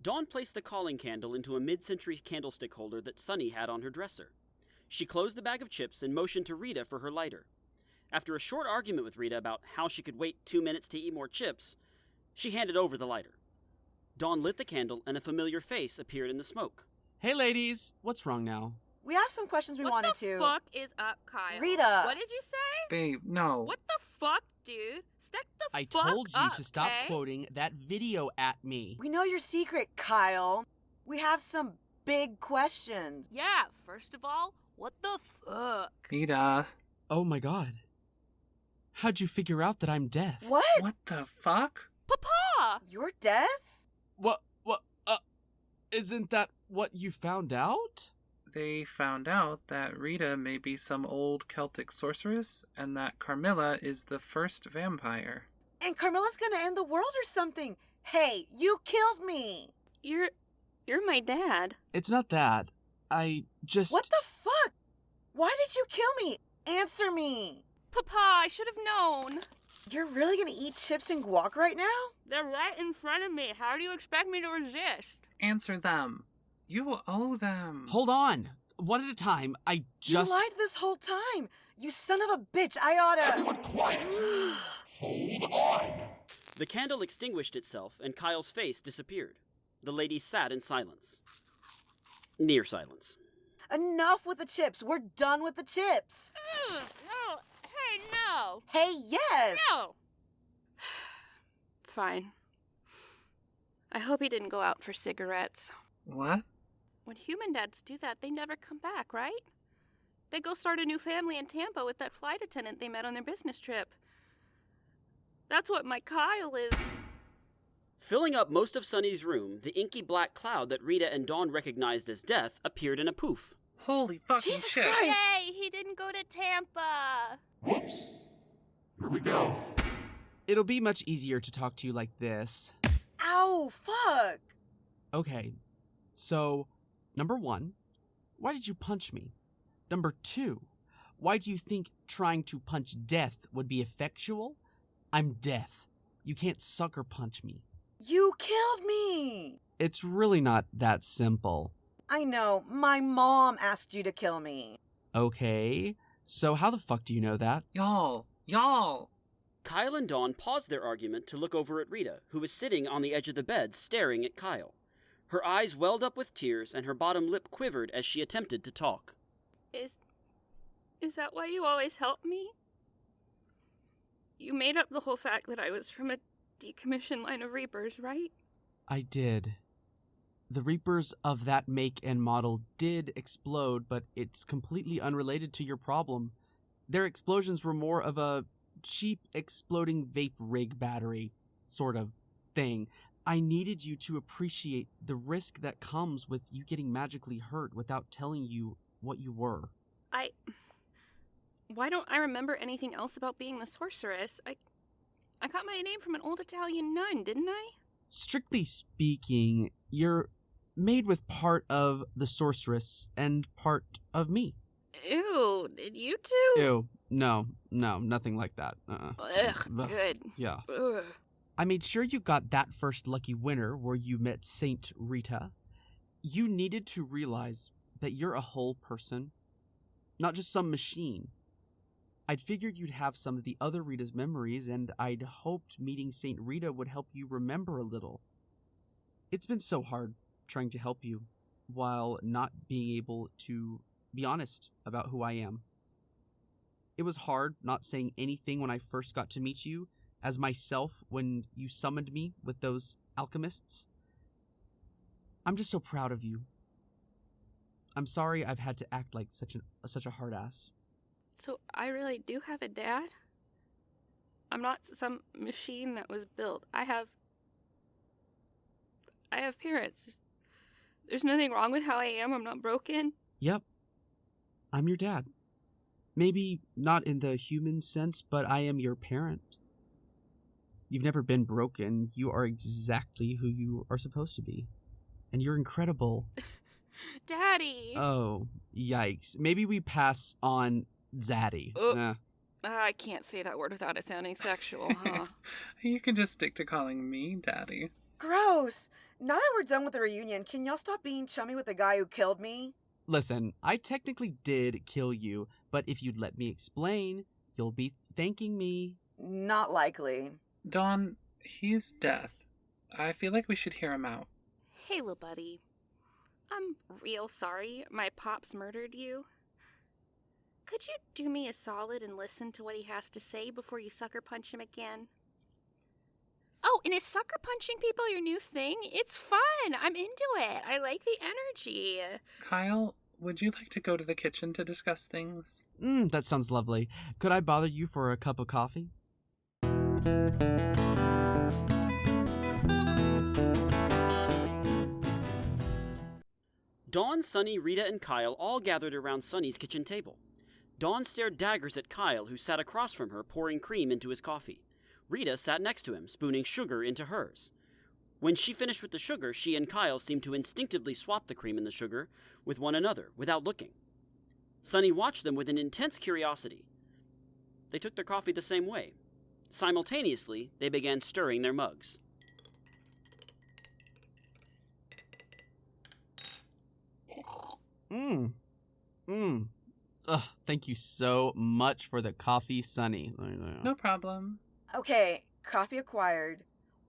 Dawn placed the calling candle into a mid-century candlestick holder that Sunny had on her dresser. She closed the bag of chips and motioned to Rita for her lighter. After a short argument with Rita about how she could wait 2 minutes to eat more chips, she handed over the lighter. Dawn lit the candle and a familiar face appeared in the smoke. Hey, ladies. What's wrong now? We have some questions we wanted to. What the fuck is up, Kyle? Rita! What did you say? Babe, no. What the fuck, dude? Stick the I fuck told you up, to stop okay? quoting that video at me. We know your secret, Kyle. We have some big questions. Yeah, first of all, what the fuck? Rita. Oh my god. How'd you figure out that I'm deaf? What? What the fuck? Papa! You're deaf? What, isn't that what you found out? They found out that Rita may be some old Celtic sorceress, and that Carmilla is the first vampire. And Carmilla's gonna end the world or something. Hey, you killed me! You're my dad. It's not that. I just... What the fuck? Why did you kill me? Answer me! Papa, I should have known. You're really gonna eat chips and guac right now? They're right in front of me. How do you expect me to resist? Answer them. You owe them. Hold on. One at a time. I just... You lied this whole time! You son of a bitch, I oughta... Everyone quiet! Hold on! The candle extinguished itself and Kyle's face disappeared. The ladies sat in silence. Near silence. Enough with the chips! We're done with the chips! No. Hey, no. Hey, yes! No! Fine. I hope he didn't go out for cigarettes. What? When human dads do that, they never come back, right? They go start a new family in Tampa with that flight attendant they met on their business trip. That's what my Kyle is. Filling up most of Sunny's room, the inky black cloud that Rita and Dawn recognized as death appeared in a poof. Holy fucking Jesus shit. Christ! Yay, he didn't go to Tampa. Whoops. Here we go. It'll be much easier to talk to you like this. Ow, fuck! Okay, so, number 1, why did you punch me? Number 2, why do you think trying to punch death would be effectual? I'm death. You can't sucker punch me. You killed me! It's really not that simple. I know, my mom asked you to kill me. Okay, so how the fuck do you know that? Y'all. Kyle and Dawn paused their argument to look over at Rita, who was sitting on the edge of the bed staring at Kyle. Her eyes welled up with tears and her bottom lip quivered as she attempted to talk. Is that why you always help me? You made up the whole fact that I was from a decommissioned line of Reapers, right? I did. The Reapers of that make and model did explode, but it's completely unrelated to your problem. Their explosions were more of a cheap exploding vape rig battery sort of thing. I needed you to appreciate the risk that comes with you getting magically hurt without telling you what you were. Why don't I remember anything else about being the sorceress? I got my name from an old Italian nun, didn't I? Strictly speaking, you're made with part of the sorceress and part of me. Ew, did you two? Ew, no, nothing like that. Ugh, good. Yeah. Ugh. I made sure you got that first lucky winner where you met Saint Rita. You needed to realize that you're a whole person, not just some machine. I'd figured you'd have some of the other Rita's memories, and I'd hoped meeting Saint Rita would help you remember a little. It's been so hard trying to help you, while not being able to be honest about who I am. It was hard not saying anything when I first got to meet you, as myself when you summoned me with those alchemists. I'm just so proud of you. I'm sorry I've had to act like such a hard ass. So I really do have a dad? I'm not some machine that was built. I have parents. There's nothing wrong with how I am. I'm not broken. Yep. I'm your dad. Maybe not in the human sense, but I am your parent. You've never been broken. You are exactly who you are supposed to be. And you're incredible. Daddy! Oh, yikes. Maybe we pass on Zaddy. I can't say that word without it sounding sexual, huh? You can just stick to calling me Daddy. Gross! Now that we're done with the reunion, can y'all stop being chummy with the guy who killed me? Listen, I technically did kill you, but if you'd let me explain, you'll be thanking me. Not likely. Dawn, he's death. I feel like we should hear him out. Hey, little buddy. I'm real sorry my pops murdered you. Could you do me a solid and listen to what he has to say before you sucker punch him again? Oh, and is sucker punching people your new thing? It's fun. I'm into it. I like the energy. Kyle, would you like to go to the kitchen to discuss things? That sounds lovely. Could I bother you for a cup of coffee? Dawn, Sunny, Rita, and Kyle all gathered around Sunny's kitchen table. Dawn stared daggers at Kyle, who sat across from her, pouring cream into his coffee. Rita sat next to him, spooning sugar into hers. When she finished with the sugar, she and Kyle seemed to instinctively swap the cream and the sugar with one another, without looking. Sunny watched them with an intense curiosity. They took their coffee the same way. Simultaneously, they began stirring their mugs. Thank you so much for the coffee, Sunny. No problem. Okay, coffee acquired.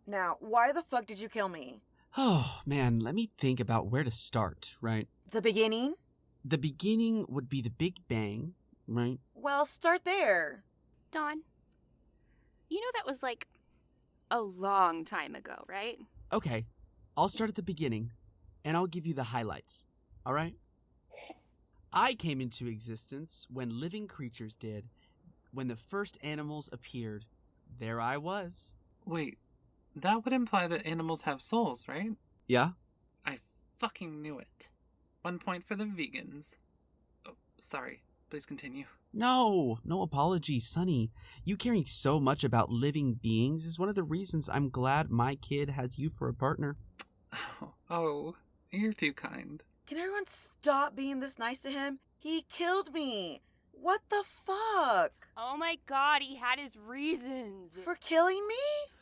Now, why the fuck did you kill me? Oh, man, let me think about where to start, right? The beginning? The beginning would be the Big Bang, right? Well, start there. Dawn, you know that was like a long time ago, right? Okay, I'll start at the beginning, and I'll give you the highlights, all right? I came into existence when living creatures did. When the first animals appeared, there I was. Wait, that would imply that animals have souls, right? Yeah? I fucking knew it. 1 point for the vegans. Oh, sorry. Please continue. No apology, Sonny. You caring so much about living beings is one of the reasons I'm glad my kid has you for a partner. Oh, you're too kind. Can everyone stop being this nice to him? He killed me. What the fuck? Oh my god, he had his reasons. For killing me?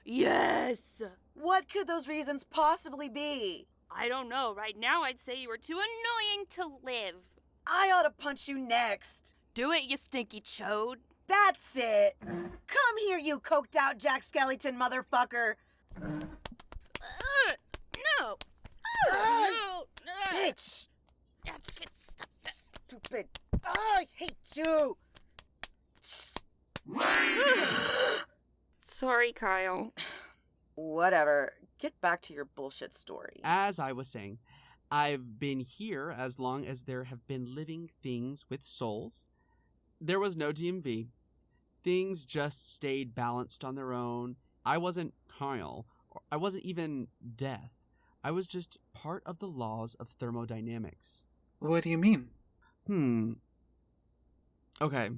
Yes! What could those reasons possibly be? I don't know. Right now, I'd say you were too annoying to live. I ought to punch you next. Do it, you stinky chode. That's it. Come here, you coked out Jack Skellington motherfucker. No! No! Bitch! Stupid. Oh, I hate you. Sorry, Kyle. Whatever. Get back to your bullshit story. As I was saying, I've been here as long as there have been living things with souls. There was no DMV. Things just stayed balanced on their own. I wasn't Kyle. I wasn't even death. I was just part of the laws of thermodynamics. What do you mean? Okay.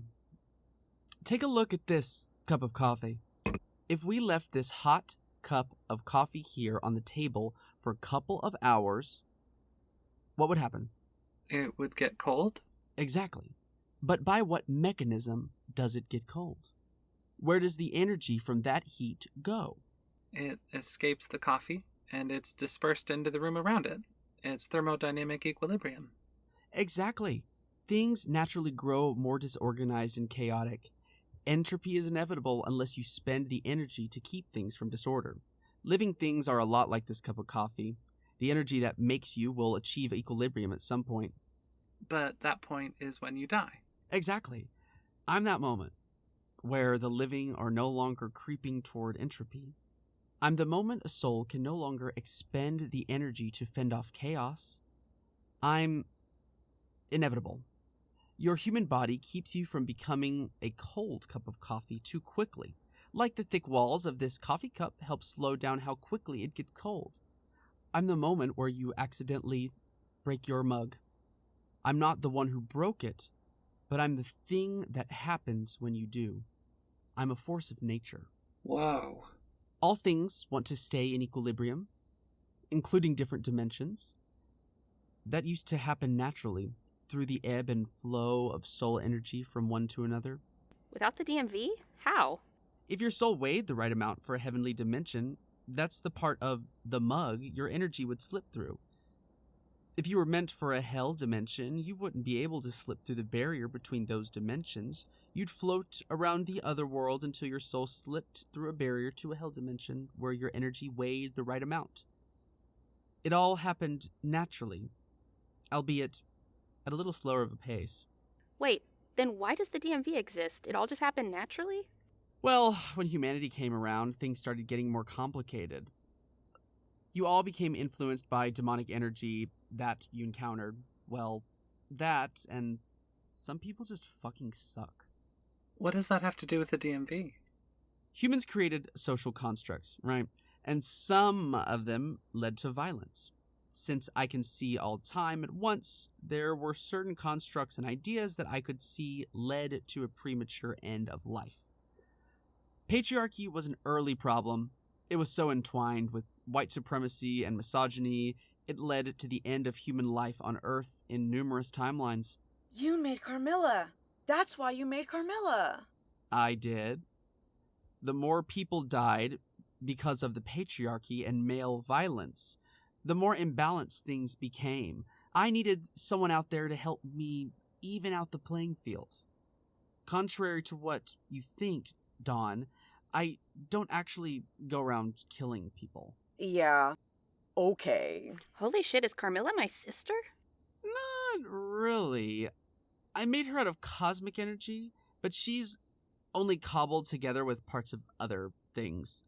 Take a look at this cup of coffee. If we left this hot cup of coffee here on the table for a couple of hours, what would happen? It would get cold? Exactly. But by what mechanism does it get cold? Where does the energy from that heat go? It escapes the coffee, and it's dispersed into the room around it. It's thermodynamic equilibrium. Exactly. Things naturally grow more disorganized and chaotic. Entropy is inevitable unless you spend the energy to keep things from disorder. Living things are a lot like this cup of coffee. The energy that makes you will achieve equilibrium at some point. But that point is when you die. Exactly. I'm that moment where the living are no longer creeping toward entropy. I'm the moment a soul can no longer expend the energy to fend off chaos. I'm inevitable. Your human body keeps you from becoming a cold cup of coffee too quickly. Like the thick walls of this coffee cup help slow down how quickly it gets cold. I'm the moment where you accidentally break your mug. I'm not the one who broke it, but I'm the thing that happens when you do. I'm a force of nature. Whoa. All things want to stay in equilibrium, including different dimensions. That used to happen naturally, through the ebb and flow of soul energy from one to another. Without the DMV? How? If your soul weighed the right amount for a heavenly dimension, that's the part of the mug your energy would slip through. If you were meant for a hell dimension, you wouldn't be able to slip through the barrier between those dimensions. You'd float around the other world until your soul slipped through a barrier to a hell dimension where your energy weighed the right amount. It all happened naturally, albeit at a little slower of a pace. Wait, then why does the DMV exist? It all just happened naturally? Well, when humanity came around, things started getting more complicated. You all became influenced by demonic energy that you encountered. Well, that, and some people just fucking suck. What does that have to do with the DMV? Humans created social constructs, right? And some of them led to violence. Since I can see all time at once, there were certain constructs and ideas that I could see led to a premature end of life. Patriarchy was an early problem. It was so entwined with white supremacy and misogyny, it led to the end of human life on Earth in numerous timelines. You made Carmilla. That's why you made Carmilla. I did. The more people died because of the patriarchy and male violence, the more imbalanced things became. I needed someone out there to help me even out the playing field. Contrary to what you think, Dawn, I don't actually go around killing people. Yeah. Okay. Holy shit, is Carmilla my sister? Not really. I made her out of cosmic energy, but she's only cobbled together with parts of other things.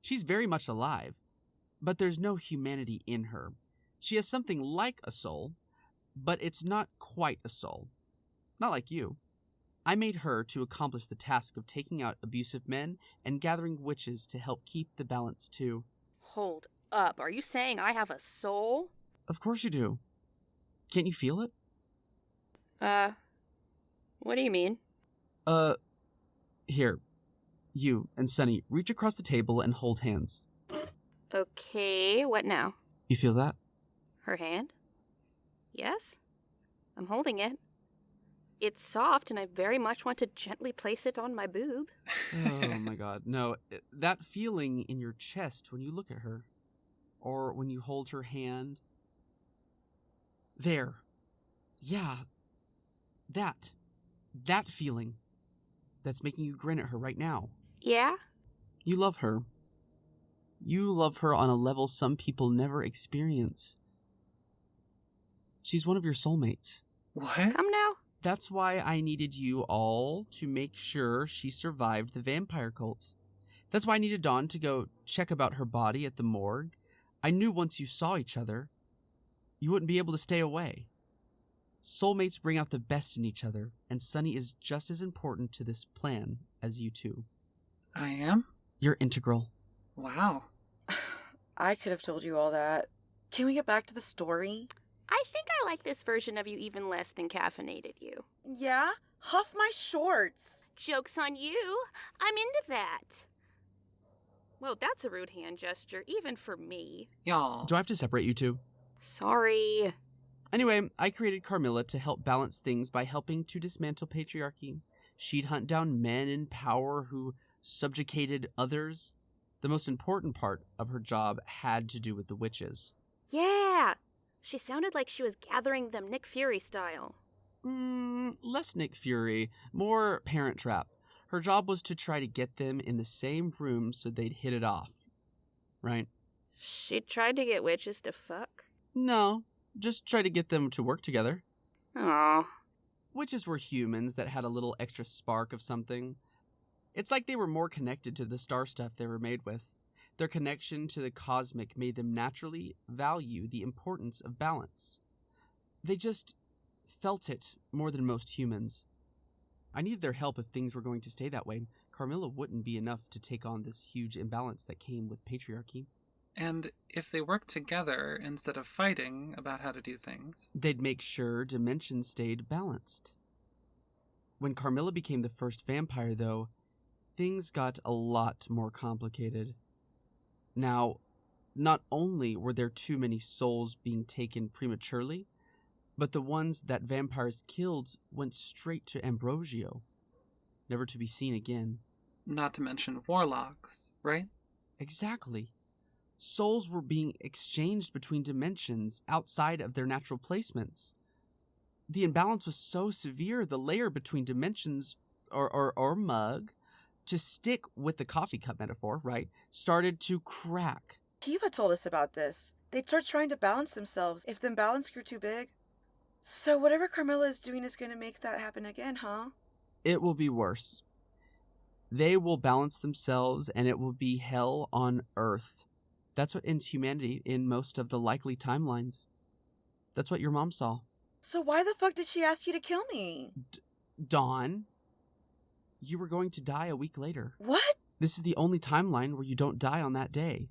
She's very much alive, but there's no humanity in her. She has something like a soul, But it's not quite a soul. Not like you. I made her to accomplish the task of taking out abusive men and gathering witches to help keep the balance too. Hold up. Are you saying I have a soul? Of course you do. Can't you feel it? What do you mean? Here. You and Sunny, reach across the table and hold hands. Okay, what now? You feel that? Her hand? Yes. I'm holding it. It's soft, and I very much want to gently place it on my boob. Oh my god. No, that feeling in your chest when you look at her. Or when you hold her hand. There. Yeah. That feeling. That's making you grin at her right now. Yeah? You love her. You love her on a level some people never experience. She's one of your soulmates. What? Come now. That's why I needed you all to make sure she survived the vampire cult. That's why I needed Dawn to go check about her body at the morgue. I knew once you saw each other, you wouldn't be able to stay away. Soulmates bring out the best in each other, and Sunny is just as important to this plan as you two. I am? You're integral. Wow. I could have told you all that. Can we get back to the story? I think I like this version of you even less than caffeinated you. Yeah? Huff my shorts. Joke's on you. I'm into that. Well, that's a rude hand gesture, even for me. Y'all. Do I have to separate you two? Sorry. Anyway, I created Carmilla to help balance things by helping to dismantle patriarchy. She'd hunt down men in power who subjugated others. The most important part of her job had to do with the witches. Yeah. She sounded like she was gathering them Nick Fury style. Less Nick Fury, more Parent Trap. Her job was to try to get them in the same room so they'd hit it off. Right? She tried to get witches to fuck? No, just try to get them to work together. Aw. Witches were humans that had a little extra spark of something. It's like they were more connected to the star stuff they were made with. Their connection to the cosmic made them naturally value the importance of balance. They just felt it more than most humans. I needed their help if things were going to stay that way. Carmilla wouldn't be enough to take on this huge imbalance that came with patriarchy. And if they worked together instead of fighting about how to do things, they'd make sure dimensions stayed balanced. When Carmilla became the first vampire, though, things got a lot more complicated. Now, not only were there too many souls being taken prematurely, but the ones that vampires killed went straight to Ambrogio, never to be seen again. not to mention warlocks, right? Exactly. Souls were being exchanged between dimensions outside of their natural placements. The imbalance was so severe, the layer between dimensions, or mug, to stick with the coffee cup metaphor, right, started to crack. Kiva told us about this. They'd start trying to balance themselves if the imbalance grew too big. So whatever Carmilla is doing is going to make that happen again, huh? It will be worse. They will balance themselves, and it will be hell on earth. That's what ends humanity in most of the likely timelines. That's what your mom saw. So why the fuck did she ask you to kill me? Dawn, you were going to die a week later. What? This is the only timeline where you don't die on that day.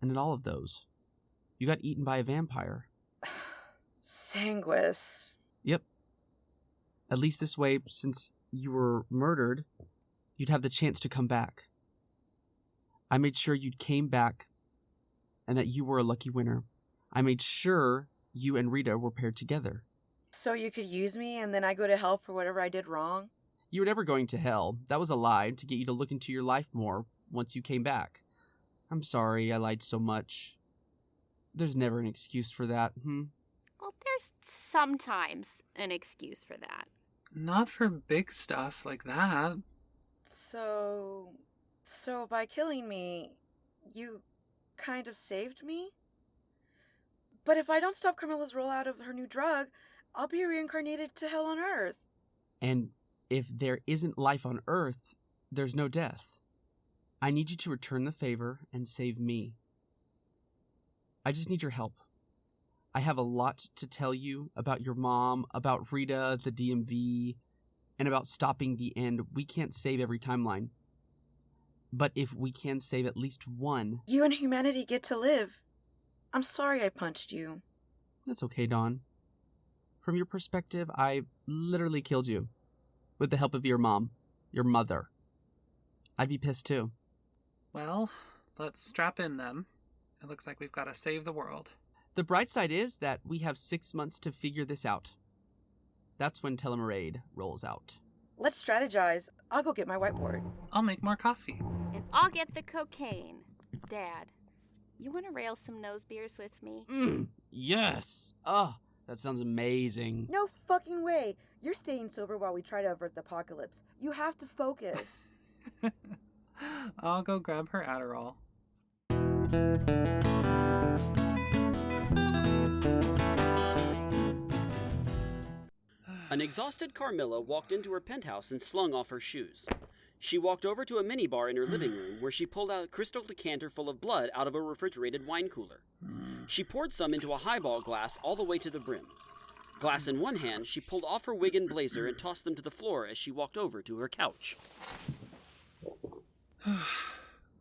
And in all of those, you got eaten by a vampire. Sanguis. Yep. At least this way, since you were murdered, you'd have the chance to come back. I made sure you came back and that you were a lucky winner. I made sure you and Rita were paired together. So you could use me and then I go to hell for whatever I did wrong? You were never going to hell. That was a lie to get you to look into your life more once you came back. I'm sorry I lied so much. There's never an excuse for that, Well, there's sometimes an excuse for that. Not for big stuff like that. So by killing me, you kind of saved me? But if I don't stop Carmilla's rollout of her new drug, I'll be reincarnated to hell on Earth. And if there isn't life on Earth, there's no death. I need you to return the favor and save me. I just need your help. I have a lot to tell you about your mom, about Rita, the DMV, and about stopping the end. We can't save every timeline. But if we can save at least one... You and humanity get to live. I'm sorry I punched you. That's okay, Dawn. From your perspective, I literally killed you. With the help of your mom. Your mother. I'd be pissed too. Well, let's strap in then. It looks like we've got to save the world. The bright side is that we have 6 months to figure this out. That's when Telomerade rolls out. Let's strategize. I'll go get my whiteboard. I'll make more coffee. And I'll get the cocaine. Dad, you want to rail some nose beers with me? Yes! Oh, that sounds amazing. No fucking way. You're staying sober while we try to avert the apocalypse. You have to focus. I'll go grab her Adderall. An exhausted Carmilla walked into her penthouse and slung off her shoes. She walked over to a minibar in her living room where she pulled out a crystal decanter full of blood out of a refrigerated wine cooler. She poured some into a highball glass all the way to the brim. Glass in one hand, she pulled off her wig and blazer and tossed them to the floor as she walked over to her couch.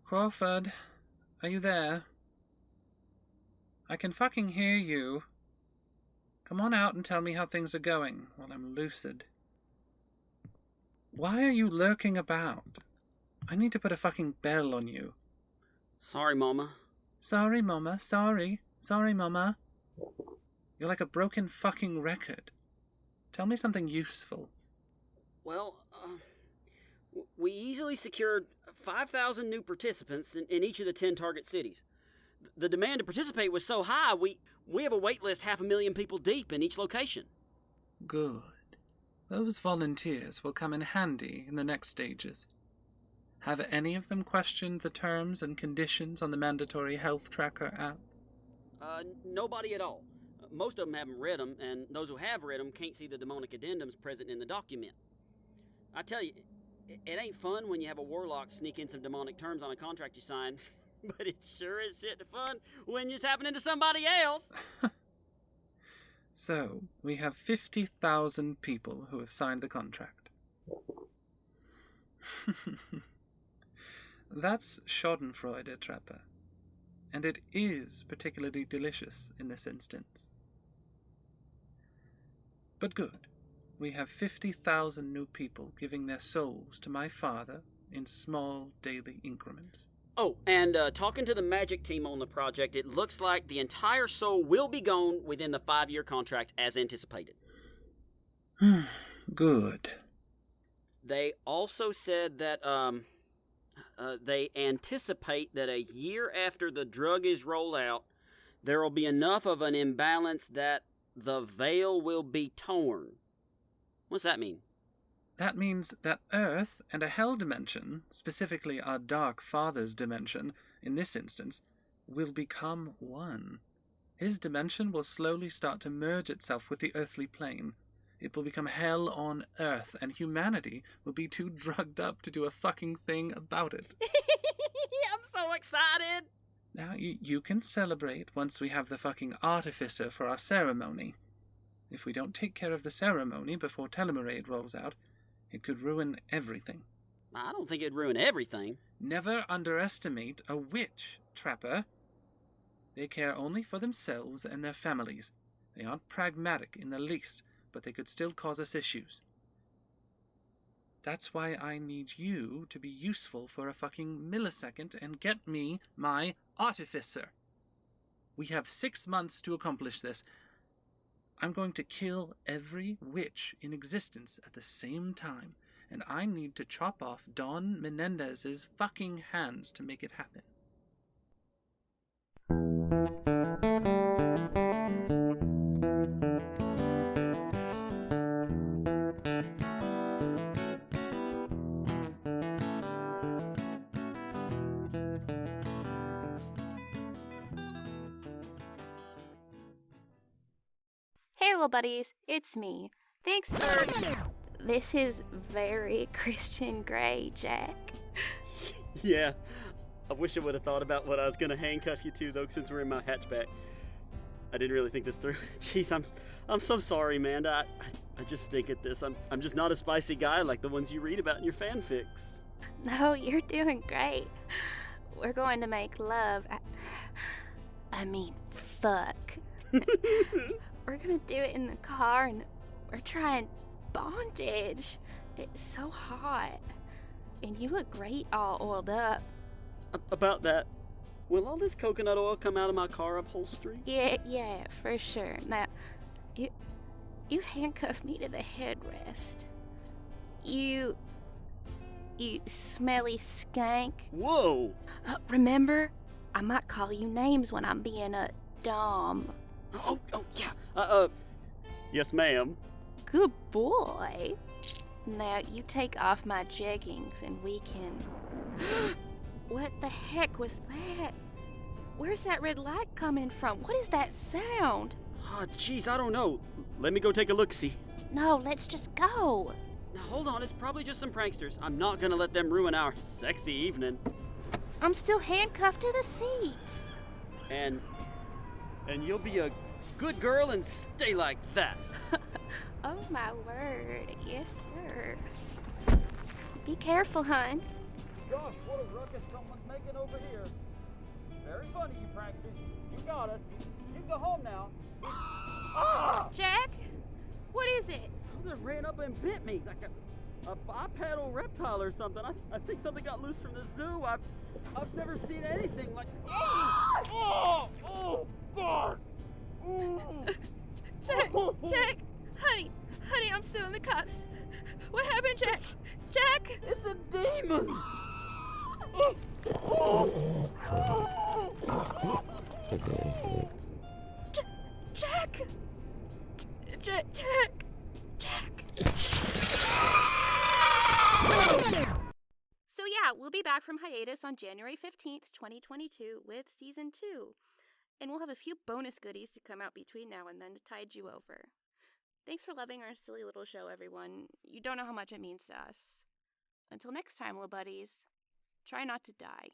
Crawford, are you there? I can fucking hear you. Come on out and tell me how things are going while I'm lucid. Why are you lurking about? I need to put a fucking bell on you. Sorry, Mama. Sorry, Mama. Sorry. Sorry, Mama. You're like a broken fucking record. Tell me something useful. Well, we easily secured 5,000 new participants in each of the 10 target cities. The demand to participate was so high, we have a wait list 500,000 people deep in each location. Good. Those volunteers will come in handy in the next stages. Have any of them questioned the terms and conditions on the mandatory health tracker app? Nobody at all. Most of them haven't read them, and those who have read them can't see the demonic addendums present in the document. I tell you, it ain't fun when you have a warlock sneak in some demonic terms on a contract you sign, but it sure is shit fun when it's happening to somebody else. So, we have 50,000 people who have signed the contract. That's Schadenfreude, Trapper. And it is particularly delicious in this instance. But good. We have 50,000 new people giving their souls to my father in small daily increments. Oh, and talking to the magic team on the project, it looks like the entire soul will be gone within the 5-year contract as anticipated. Good. They also said that they anticipate that a year after the drug is rolled out, there will be enough of an imbalance that the veil will be torn. What's that mean? That means that Earth and a Hell dimension, specifically our Dark Father's dimension, in this instance, will become one. His dimension will slowly start to merge itself with the earthly plane. It will become hell on Earth, and humanity will be too drugged up to do a fucking thing about it. I'm so excited! Now, you can celebrate once we have the fucking artificer for our ceremony. If we don't take care of the ceremony before Telomerade rolls out, it could ruin everything. I don't think it'd ruin everything. Never underestimate a witch, Trapper. They care only for themselves and their families. They aren't pragmatic in the least, but they could still cause us issues. That's why I need you to be useful for a fucking millisecond and get me my artificer. We have 6 months to accomplish this. I'm going to kill every witch in existence at the same time, and I need to chop off Don Menendez's fucking hands to make it happen. Hey, little buddies, it's me. Thanks for... This is very Christian Grey, Jack. Yeah, I wish I would have thought about what I was going to handcuff you to, though, since we're in my hatchback. I didn't really think this through. Jeez, I'm so sorry, Amanda. I just stink at this. I'm just not a spicy guy like the ones you read about in your fanfics. No, you're doing great. We're going to make love. I mean, fuck. We're gonna do it in the car, and we're trying bondage. It's so hot. And you look great all oiled up. About that, will all this coconut oil come out of my car upholstery? Yeah, for sure. Now, you handcuffed me to the headrest. You smelly skank. Whoa! Remember, I might call you names when I'm being a dom. Oh, yeah. Yes, ma'am. Good boy. Now, you take off my jeggings and we can... What the heck was that? Where's that red light coming from? What is that sound? Oh, jeez, I don't know. Let me go take a look-see. No, let's just go. Now, hold on. It's probably just some pranksters. I'm not gonna let them ruin our sexy evening. I'm still handcuffed to the seat. And you'll be a good girl and stay like that. Oh, my word. Yes, sir. Be careful, hon. Gosh, what a ruckus someone's making over here. Very funny, you pranksters. You got us. You can go home now. Ah! Jack? What is it? Something ran up and bit me, like a bipedal reptile or something. I think something got loose from the zoo. I've never seen anything like... Oh, God! Jack, honey, I'm still in the cuffs. What happened, Jack? Jack? It's a demon! Jack. So yeah, we'll be back from hiatus on January 15th, 2022 with Season 2. And we'll have a few bonus goodies to come out between now and then to tide you over. Thanks for loving our silly little show, everyone. You don't know how much it means to us. Until next time, little buddies, try not to die.